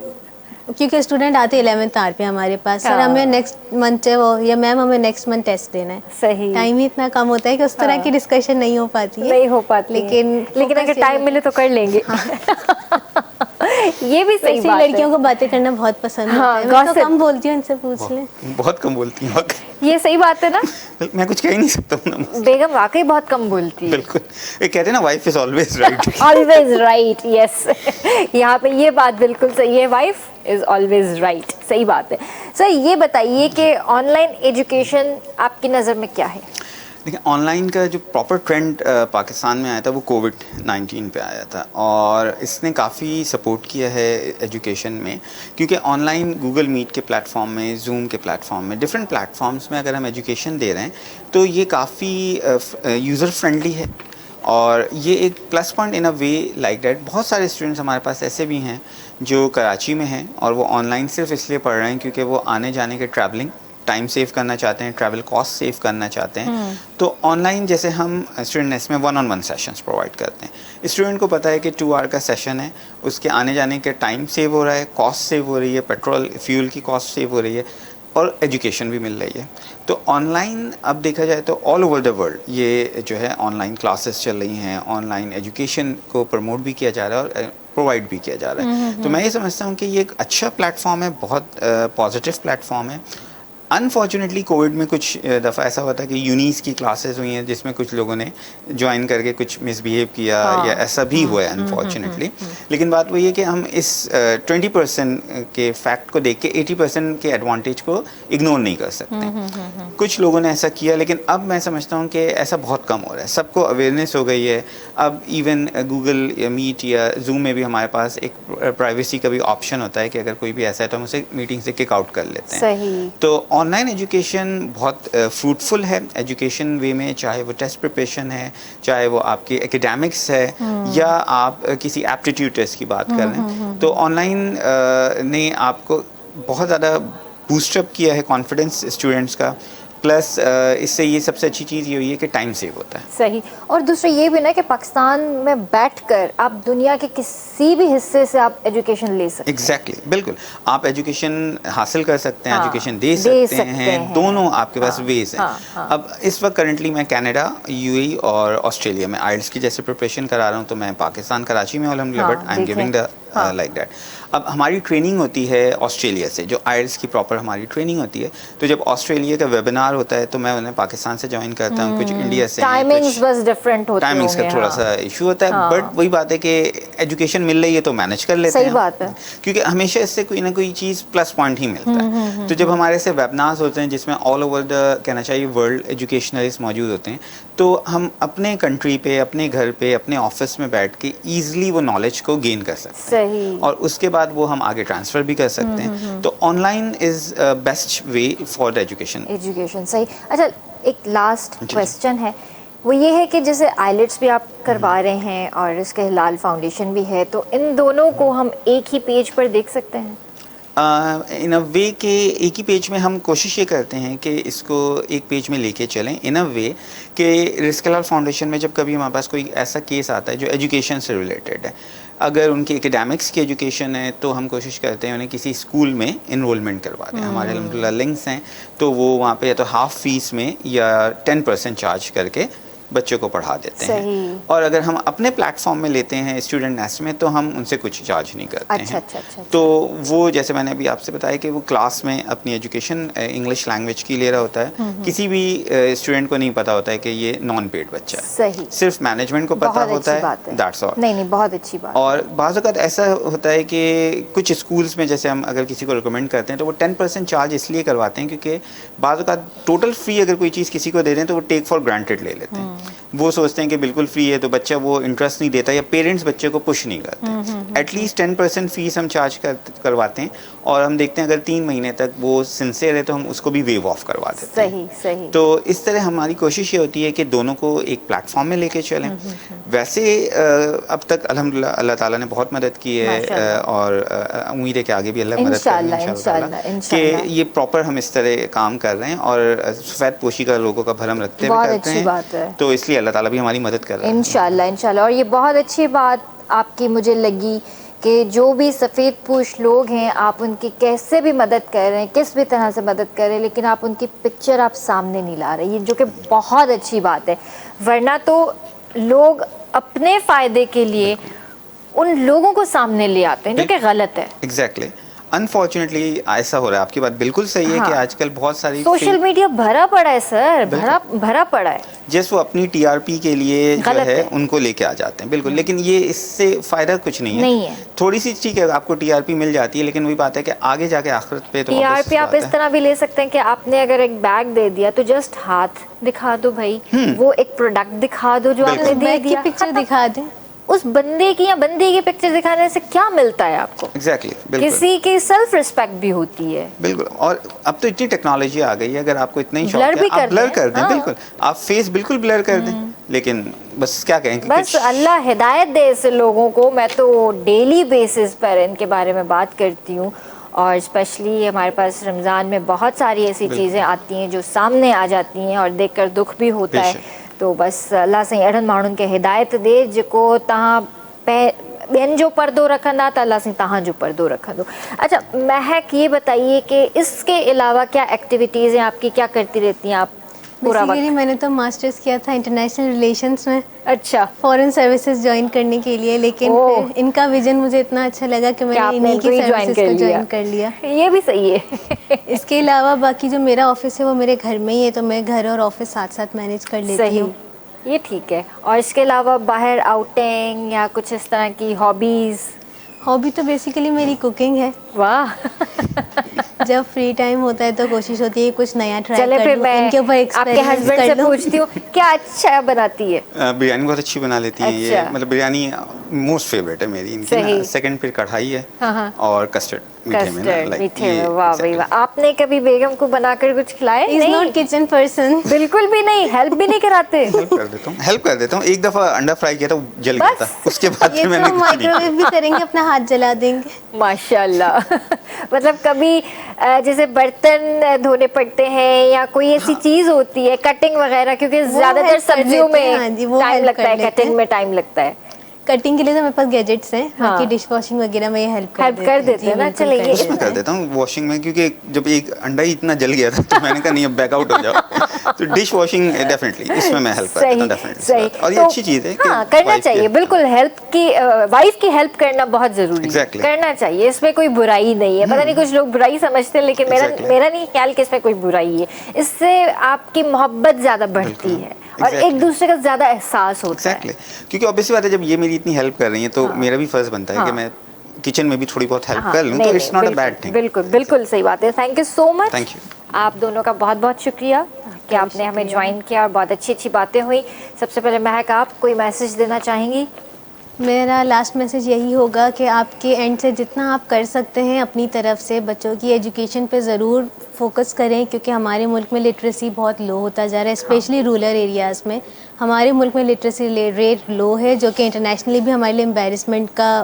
क्योंकि स्टूडेंट आते 11th आवर पे हमारे पास, सर हमें नेक्स्ट मंथ है वो, या मैम हमें नेक्स्ट मंथ टेस्ट देना है। सही। टाइम ही इतना कम होता है कि उस तरह की डिस्कशन नहीं हो पाती है। नहीं हो पाती, लेकिन अगर टाइम मिले तो कर लेंगे। ये भी सही बात है। लड़कियों को बातें करना बहुत पसंद होता है। मैं तो कम बोलती हूँ, इनसे पूछ लें। बहुत कम बोलती हूँ। ये सही बात है ना? मैं कुछ कह ही नहीं सकता हूँ ना। बेगम वाकई बहुत कम बोलती है। बिल्कुल, ये कहते हैं ना wife is always right. Always right, yes. यहाँ पे ये बात बिल्कुल सही है, वाइफ इज ऑलवेज राइट। सही बात है। सर ये बताइए कि ऑनलाइन एजुकेशन आपकी नज़र में क्या है? देखिए, ऑनलाइन का जो प्रॉपर ट्रेंड पाकिस्तान में आया था वो कोविड-19 पे आया था, और इसने काफ़ी सपोर्ट किया है एजुकेशन में, क्योंकि ऑनलाइन गूगल मीट के प्लेटफॉर्म में, जूम के प्लेटफॉर्म में, डिफरेंट प्लेटफॉर्म्स में अगर हम एजुकेशन दे रहे हैं तो ये काफ़ी यूज़र फ्रेंडली है, और ये एक plus point in a way like that. बहुत सारे स्टूडेंट्स हमारे पास ऐसे भी हैं जो कराची में हैं और वो ऑनलाइन सिर्फ इसलिए पढ़ रहे हैं क्योंकि वो आने जाने के ट्रैवलिंग टाइम सेव करना चाहते हैं, ट्रैवल कॉस्ट सेव करना चाहते हैं, तो ऑनलाइन जैसे हम स्टूडेंट नेस्ट में 1-on-1 सेशंस प्रोवाइड करते हैं। स्टूडेंट को पता है कि 2 आवर का सेशन है, उसके आने जाने के टाइम सेव हो रहा है, कॉस्ट सेव हो रही है, पेट्रोल फ्यूल की कॉस्ट सेव हो रही है और एजुकेशन भी मिल रही है। तो ऑनलाइन अब देखा जाए तो ऑल ओवर द वर्ल्ड ये जो है ऑनलाइन क्लासेस चल रही हैं, ऑनलाइन एजुकेशन को प्रमोट भी किया जा रहा है और प्रोवाइड भी किया जा रहा है। तो मैं ये समझता हूँ कि ये एक अच्छा प्लेटफॉर्म है, बहुत पॉजिटिव प्लेटफॉर्म है। अनफॉर्चुनेटली कोविड में कुछ दफ़ा ऐसा हुआ था कि यूनीस की क्लासेस हुई हैं जिसमें कुछ लोगों ने ज्वाइन करके कुछ मिसबिहेव किया, या ऐसा भी हुआ है अनफॉर्चुनेटली। लेकिन बात वही है कि हम इस 20% के फैक्ट को देख के 80% के एडवांटेज को इग्नोर नहीं कर सकते। कुछ लोगों ने ऐसा किया, लेकिन अब मैं समझता हूँ कि ऐसा बहुत कम हो रहा है, सबको अवेयरनेस हो गई है। अब इवन गूगल या मीट या जूम में भी हमारे पास एक प्राइवेसी का भी ऑप्शन होता है कि अगर कोई भी ऐसा है तो हम उसे मीटिंग से किक आउट कर लेते हैं। सही। तो ऑनलाइन एजुकेशन बहुत फ्रूटफुल है एजुकेशन वे में, चाहे वो टेस्ट प्रिपरेशन है, चाहे वो आपकी एकेडमिक्स है, या आप किसी एप्टीट्यूड टेस्ट की बात कर रहे हैं। तो ऑनलाइन ने आपको बहुत ज़्यादा बूस्टअप किया है कॉन्फिडेंस स्टूडेंट्स का, प्लस इससे ये सबसे अच्छी चीज़ ये हुई है कि टाइम सेव होता है। सही। और दूसरा ये भी ना कि पाकिस्तान में बैठकर आप दुनिया के किसी भी हिस्से से आप एजुकेशन ले सकते हैं। एग्जैक्टली, बिल्कुल। आप एजुकेशन हासिल कर सकते हैं, एजुकेशन दे सकते हैं, दोनों आपके पास वेज हैं। अब इस वक्त करंटली मैं कनाडा, यूएई और ऑस्ट्रेलिया में आइल्स की जैसे प्रिपरेशन करा रहा हूँ। तो मैं पाकिस्तान कराची में अल्हम्दुलिल्लाह, but I am giving the like that. अब हमारी ट्रेनिंग होती है ऑस्ट्रेलिया से, जो आइल्स की प्रॉपर हमारी ट्रेनिंग होती है। तो जब ऑस्ट्रेलिया का वेबिनार होता है तो मैं उन्हें पाकिस्तान से ज्वाइन करता हूँ, कुछ इंडिया से। टाइमिंग्स बस डिफरेंट होते हैं, टाइमिंग्स का थोड़ा सा इशू होता है, बट वही बात है कि एजुकेशन मिल रही है तो मैनेज कर लेते हैं। सही बात है, क्योंकि हमेशा इससे कोई ना कोई चीज़ प्लस पॉइंट ही मिलता है। तो जब हमारे से वेबिनार्स होते हैं जिसमें ऑल ओवर द कहना चाहिए वर्ल्ड एजुकेशनलिस्ट मौजूद होते हैं, तो हम अपने कंट्री पे, अपने घर पे, अपने ऑफिस में बैठ के ईजिली वो नॉलेज को गेन कर सकते हैं। सही। और उसके बाद वो हम आगे ट्रांसफ़र भी कर सकते हैं। तो online is best way for the education. सही। अच्छा, एक लास्ट क्वेश्चन है, वो ये है कि जैसे आइलेट्स भी आप करवा रहे हैं और इसके हिलाल फाउंडेशन भी है, तो इन दोनों को हम एक ही पेज पर देख सकते हैं? इन अ वे के एक ही पेज में हम कोशिश ये करते हैं कि इसको एक पेज में लेके चलें, इन अ वे कि रिस्क हिलाल फाउंडेशन में जब कभी हमारे पास कोई ऐसा केस आता है जो एजुकेशन से रिलेटेड है, अगर उनकी एकेडमिक्स की एजुकेशन है तो हम कोशिश करते हैं उन्हें किसी स्कूल में इनरोलमेंट करवा दें। हमारे अल्हम्दुलिल्लाह लिंक्स हैं, तो वो वहाँ पे या तो हाफ फीस में या 10% चार्ज करके बच्चों को पढ़ा देते हैं। और अगर हम अपने प्लेटफॉर्म में लेते हैं स्टूडेंट नेस्ट में, तो हम उनसे कुछ चार्ज नहीं करते हैं। अच्छा। तो वो जैसे मैंने अभी आपसे बताया कि वो क्लास में अपनी एजुकेशन इंग्लिश लैंग्वेज की ले रहा होता है। किसी भी स्टूडेंट को नहीं पता होता है कि ये नॉन पेड बच्चा है। सही। सिर्फ मैनेजमेंट को पता होता है, दैट्स ऑल। नहीं, बहुत अच्छी बात। और बाज़ औक़ात ऐसा होता है कि कुछ स्कूल्स में जैसे हम अगर किसी को रिकमेंड करते हैं तो वो 10% चार्ज इसलिए करवाते हैं क्योंकि बाज़ औक़ात टोटल फ्री अगर कोई चीज़ किसी को दे रहे हैं तो वो टेक फॉर ग्रांटेड ले लेते हैं। वो सोचते हैं कि बिल्कुल फ्री है तो बच्चा वो इंटरेस्ट नहीं देता, या पेरेंट्स बच्चे को पुश नहीं करते। एटलीस्ट 10% फीस हम चार्ज करवाते हैं, और हम देखते हैं अगर 3 महीने तक वो सिंसियर है तो हम उसको भी वेव ऑफ करवा देते हैं। सही। तो इस तरह हमारी कोशिश ये होती है कि दोनों को एक प्लेटफॉर्म में लेके चलें। वैसे अब तक अल्हम्दुलिल्लाह अल्लाह ताला ने बहुत मदद की है, और उम्मीद है कि आगे भी अल्लाह मदद करेंगे इंशाल्लाह, कि ये प्रॉपर हम इस तरह काम कर रहे हैं और सफ़ेद पोशी का लोगों का भरम रखते हुए करते हैं। तो इसलिए अल्लाह ताला भी हमारी मदद कर रहा है इंशाल्लाह। और ये बहुत अच्छी बात आपकी मुझे लगी कि जो भी सफ़ेद पोश लोग हैं आप उनकी कैसे भी मदद कर रहे हैं, किस भी तरह से मदद कर रहे हैं, लेकिन आप उनकी पिक्चर आप सामने नहीं ला रहे, ये जो कि बहुत अच्छी बात है। वरना तो लोग अपने फ़ायदे के लिए उन लोगों को सामने ले आते हैं जो कि गलत है। एग्जैक्टली। अनफॉर्चुनेटली ऐसा हो रहा है, आपकी बात बिल्कुल सही है कि आजकल बहुत सारी सोशल मीडिया भरा पड़ा है सर, भरा पड़ा है। जैसे वो अपनी टीआरपी के लिए जो है उनको लेके आ जाते हैं, बिल्कुल। लेकिन ये इससे फ़ायदा कुछ नहीं है। थोड़ी सी ठीक है, आपको टीआरपी मिल जाती है, लेकिन वही बात है कि आगे जाके आखिरत पे तो टीआरपी आप इस तरह भी ले सकते हैं कि आपने अगर एक बैग दे दिया तो जस्ट हाथ दिखा दो भाई, वो एक प्रोडक्ट दिखा दो जो आपने दे दिया, पिक्चर दिखा दें। उस बंदे की या बंदी की पिक्चर दिखाने से क्या मिलता है आपको? एग्जैक्टली, बिल्कुल। किसी की सेल्फ रिस्पेक्ट भी होती है। बिल्कुल। और अब तो इतनी टेक्नोलॉजी आ गई है, अगर आपको इतना ही शौक है आप ब्लर कर दें, बिल्कुल आप फेस बिल्कुल ब्लर कर दें। लेकिन बस क्या कहें, बस अल्लाह हिदायत दे ऐसे लोगों को। मैं तो डेली बेसिस पर इनके बारे में बात करती हूँ और स्पेशली हमारे पास रमज़ान में बहुत सारी ऐसी चीज़ें आती हैं जो सामने आ जाती हैं और देखकर दुख भी होता है। तो बस अल्लाह साईं अहिड़नि माण्हुनि खे हिदायत ॾे जेको तव्हां ॿियनि जो पर्दो रखंदा त अल्लाह साईं तव्हांजो पर्दो रखंदो। अच्छा महक, ये बताइए कि इसके अलावा क्या एक्टिविटीज़ हैं आपकी, क्या करती रहती हैं आप पूरा बेसिकली वक्त? मैंने तो मास्टर्स किया था इंटरनेशनल रिलेशंस में, अच्छा, फॉरेन सर्विसेज ज्वाइन करने के लिए, लेकिन ओह। फिर इनका विजन मुझे इतना अच्छा लगा कि क्या मैंने आपने इन्हीं इनको की ही ज्वाइन सर्विसेज कर को लिया? ज्वाइन कर लिया। ये भी सही है। इसके अलावा बाकी जो मेरा ऑफिस है वो मेरे घर में ही है, तो मैं घर और ऑफिस साथ साथ मैनेज कर लेती सही, हूँ। ये ठीक है। और इसके अलावा बाहर आउटिंग या कुछ इस तरह की हॉबीज़? हॉबी तो बेसिकली मेरी कुकिंग है। वाह। जब फ्री टाइम होता है तो कोशिश होती है कुछ नया ट्राई चले कर फिर लूं, मैं इनके ऊपर आपके एक्सपेरिमेंट हस्बैंड से कर लूं। पूछती हूँ क्या अच्छा बनाती है? बिरयानी बहुत अच्छी बना लेती हैं ये, अच्छा। मतलब बिरयानी मोस्ट फेवरेट है मेरी इनकी ना। सही। सेकंड फिर कढ़ाई है हाँ, हाँ। और कस्टर्ड मीठे में ना, कस्टर्ड like मीठे ये में, वाह भाई exactly। वाह। आपने कभी बेगम को बनाकर कुछ खिलाया? इज नहीं, नॉट किचन पर्सन। बिल्कुल भी नहीं, हेल्प भी नहीं कराते? हेल्प कर देता हूँ। एक दफ़ा अंडा फ्राई किया था, वो जल गया बस? था, उसके बाद ये फिर मैंने तो कुछ नहीं किया। माइक्रोवेव भी करेंगे, अपना हाथ जला देंगे। माशाल्लाह। मतलब कभी जैसे बर्तन धोने पड़ते हैं या कोई ऐसी चीज़ होती है कटिंग वगैरह, क्योंकि वो ज़्यादातर help कर सब्जियों लेते हैं, में हाँ जी, वो टाइम help लगता कर है, लेते कटिंग हैं। में टाइम लगता है। कटिंग के लिए तो मेरे पास गैजेट्स हैं, हाँ। बाकी डिश वॉशिंग वगैरह में ये हेल्प कर देते हैं ना। बिल्कुल चलिए, कर ये देते उसमें कर देता हूँ वॉशिंग में, क्योंकि जब एक अंडा ही इतना जल गया था तो मैंने कहा नहीं अब बैकआउट हो जाओ। तो डिश वॉशिंग डेफिनेटली इसमें मैं हेल्प कर देता हूँ डेफिनेटली। सही। और ये तो अच्छी चीज़ है कि हाँ, करना wife की चाहिए help बिल्कुल। हेल्प की, वाइफ की हेल्प करना बहुत ज़रूरी है। Exactly। करना चाहिए, इसमें कोई बुराई नहीं है। पता नहीं कुछ लोग बुराई समझते हैं, लेकिन Exactly। मेरा नहीं ख्याल कि इसमें कोई बुराई है। इससे आपकी मोहब्बत ज़्यादा बढ़ती है और एक Exactly। दूसरे का ज़्यादा एहसास होता है। एग्जैक्टली, क्योंकि ऑब्वियसली बात है जब ये मेरी इतनी हेल्प कर रही है तो मेरा भी फर्ज बनता है कि मैं किचन में भी थोड़ी बहुत हेल्प कर लूँ, तो it's not a bad thing. बिल्कुल बिल्कुल सही बात है। Thank you so much. Thank you। आप दोनों का बहुत बहुत शुक्रिया कि आपने हमें ज्वाइन किया और बहुत अच्छी अच्छी बातें हुई। सबसे पहले महक, आप कोई मैसेज देना चाहेंगी? मेरा लास्ट मैसेज यही होगा कि आपके एंड से जितना आप कर सकते हैं अपनी तरफ से बच्चों की एजुकेशन पे ज़रूर फोकस करें, क्योंकि हमारे मुल्क में लिटरेसी बहुत लो होता जा रहा है, स्पेशली रूरल एरियाज़ में। हमारे मुल्क में लिटरेसी रेट लो है, जो कि इंटरनेशनली भी हमारे लिए एम्बेरसमेंट का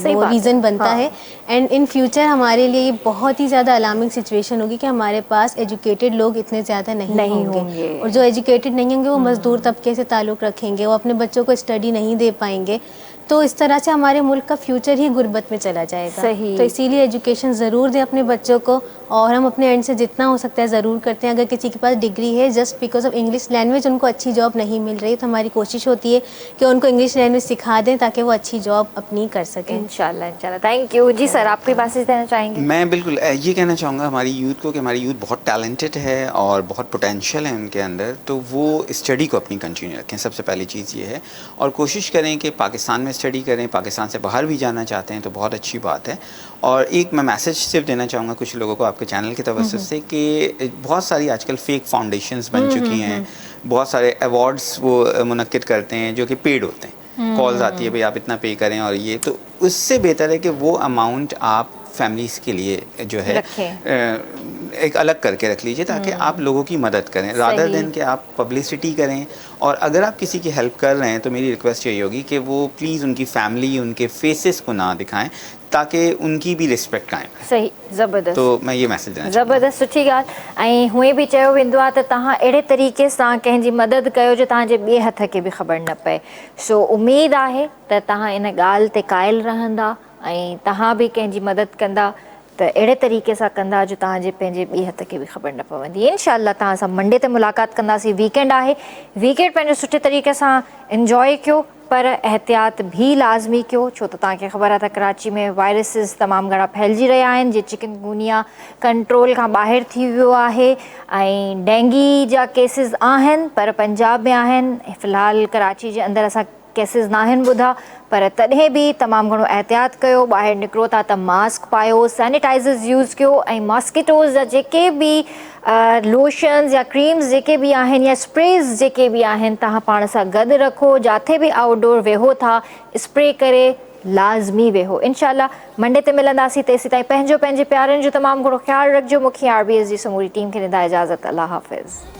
वो रीज़न बनता है। एंड इन फ्यूचर हमारे लिए ये बहुत ही ज़्यादा अलार्मिंग सिचुएशन होगी कि हमारे पास एजुकेटेड लोग इतने ज़्यादा नहीं होंगे, और जो एजुकेटेड नहीं होंगे वो मज़दूर तबके से ताल्लुक़ रखेंगे, वो अपने बच्चों को स्टडी नहीं दे पाएंगे। तो इस तरह से हमारे मुल्क का फ्यूचर ही गुर्बत में चला जाएगा। सही। तो इसीलिए एजुकेशन ज़रूर दें अपने बच्चों को, और हम अपने एंड से जितना हो सकता है ज़रूर करते हैं। अगर किसी के पास डिग्री है, just because of English language उनको अच्छी जॉब नहीं मिल रही, तो हमारी कोशिश होती है कि उनको इंग्लिश लैंग्वेज सिखा दें ताकि वो अच्छी जॉब अपनी कर सकें। इंशाल्लाह इंशाल्लाह। Thank you ji. सर, आप कोई मैसेज देना चाहेंगे? मैं बिल्कुल ये कहना चाहूँगा हमारी यूथ को कि हमारी यूथ बहुत टैलेंटेड है और बहुत पोटेंशियल है उनके अंदर, तो वो स्टडी को अपनी कंटिन्यू रखें। सबसे पहली चीज़ ये है, और कोशिश करें कि पाकिस्तान में स्टडी करें। पाकिस्तान से बाहर भी जाना चाहते हैं तो बहुत अच्छी बात है। और एक मैं मैसेज सिर्फ देना चाहूँगा कुछ लोगों को आपके चैनल की तवज्जो से कि बहुत सारी आजकल फेक फाउंडेशंस बन चुकी हैं। बहुत सारे अवार्ड्स वो मुनक्किद करते हैं जो कि पेड होते हैं। कॉल्स आती है भाई आप इतना पे करें, और ये तो उससे बेहतर है कि वो अमाउंट आप फैमिलीज़ के लिए जो है एक अलग करके रख लीजिए, ताकि आप लोगों की मदद करें रादर देन कि आप पब्लिसिटी करें। और अगर आप किसी की हेल्प कर रहे हैं तो मेरी रिक्वेस्ट यही होगी कि वो प्लीज़ उनकी फैमिली, उनके फेसेस को ना दिखाएं, ताकि उनकी भी रिस्पेक्ट कायम रहे। सही, ज़बरदस्त। तो मैं ये मैसेज देना ज़बरदस्त, सुठी ॻाल्हि। ऐं हूअं बि चयो वेंदो आहे त तव्हां अहिड़े तरीक़े सां कंहिंजी मदद कयो जो तव्हांजे ॿिए हथ खे बि ख़बर न पए। सो उमेद आहे त तव्हां इन ॻाल्हि ते क़ाइल रहंदा ऐं तव्हां बि कंहिंजी मदद कंदा त अहिड़े तरीक़े सां कंदा जो तव्हांजे पंहिंजे ॿिए हथ खे बि ख़बर न पवंदी। इंशाअल्लाह तव्हां सां मंडे ते मुलाक़ात कंदासीं। वीकेंड आहे, वीकेंड पंहिंजो सुठे तरीक़े सां इंजॉय कयो, पर एहतियात भी लाज़मी कयो, छो त तव्हांखे ख़बर आहे त कराची में वायरसिस तमामु घणा फैलिजी रहिया आहिनि। जीअं चिकनगुनिया कंट्रोल खां ॿाहिरि थी वियो आहे ऐं डेंगी जा केसिस आहिनि, पर पंजाब में आहिनि। फ़िलहालु कराची जे अंदरि असां केसिस न आहिनि ॿुधा, पर तॾहिं बि तमामु घणो एहतियात कयो। ॿाहिरि निकिरो था त मास्क पायो, सैनिटाइज़र्स यूज़ कयो, ऐं मॉस्किटोज़ जा जेके बि लोशन्स या क्रीम्स जेके बि आहिनि या स्प्रेज़ जेके बि आहिनि तव्हां पाण सां गॾु रखो। जिथे बि आउटडोर वेहो था स्प्रे करे लाज़मी वेहो। इंशाअल्लाह मंडे ते मिलंदासीं। तेसीं ताईं पंहिंजे प्यारनि जो तमामु घणो ख़्यालु रखिजो। मूंखे RBS जी समूरी टीम खे ॾींदा इजाज़त। अल्लाह हाफ़िज़।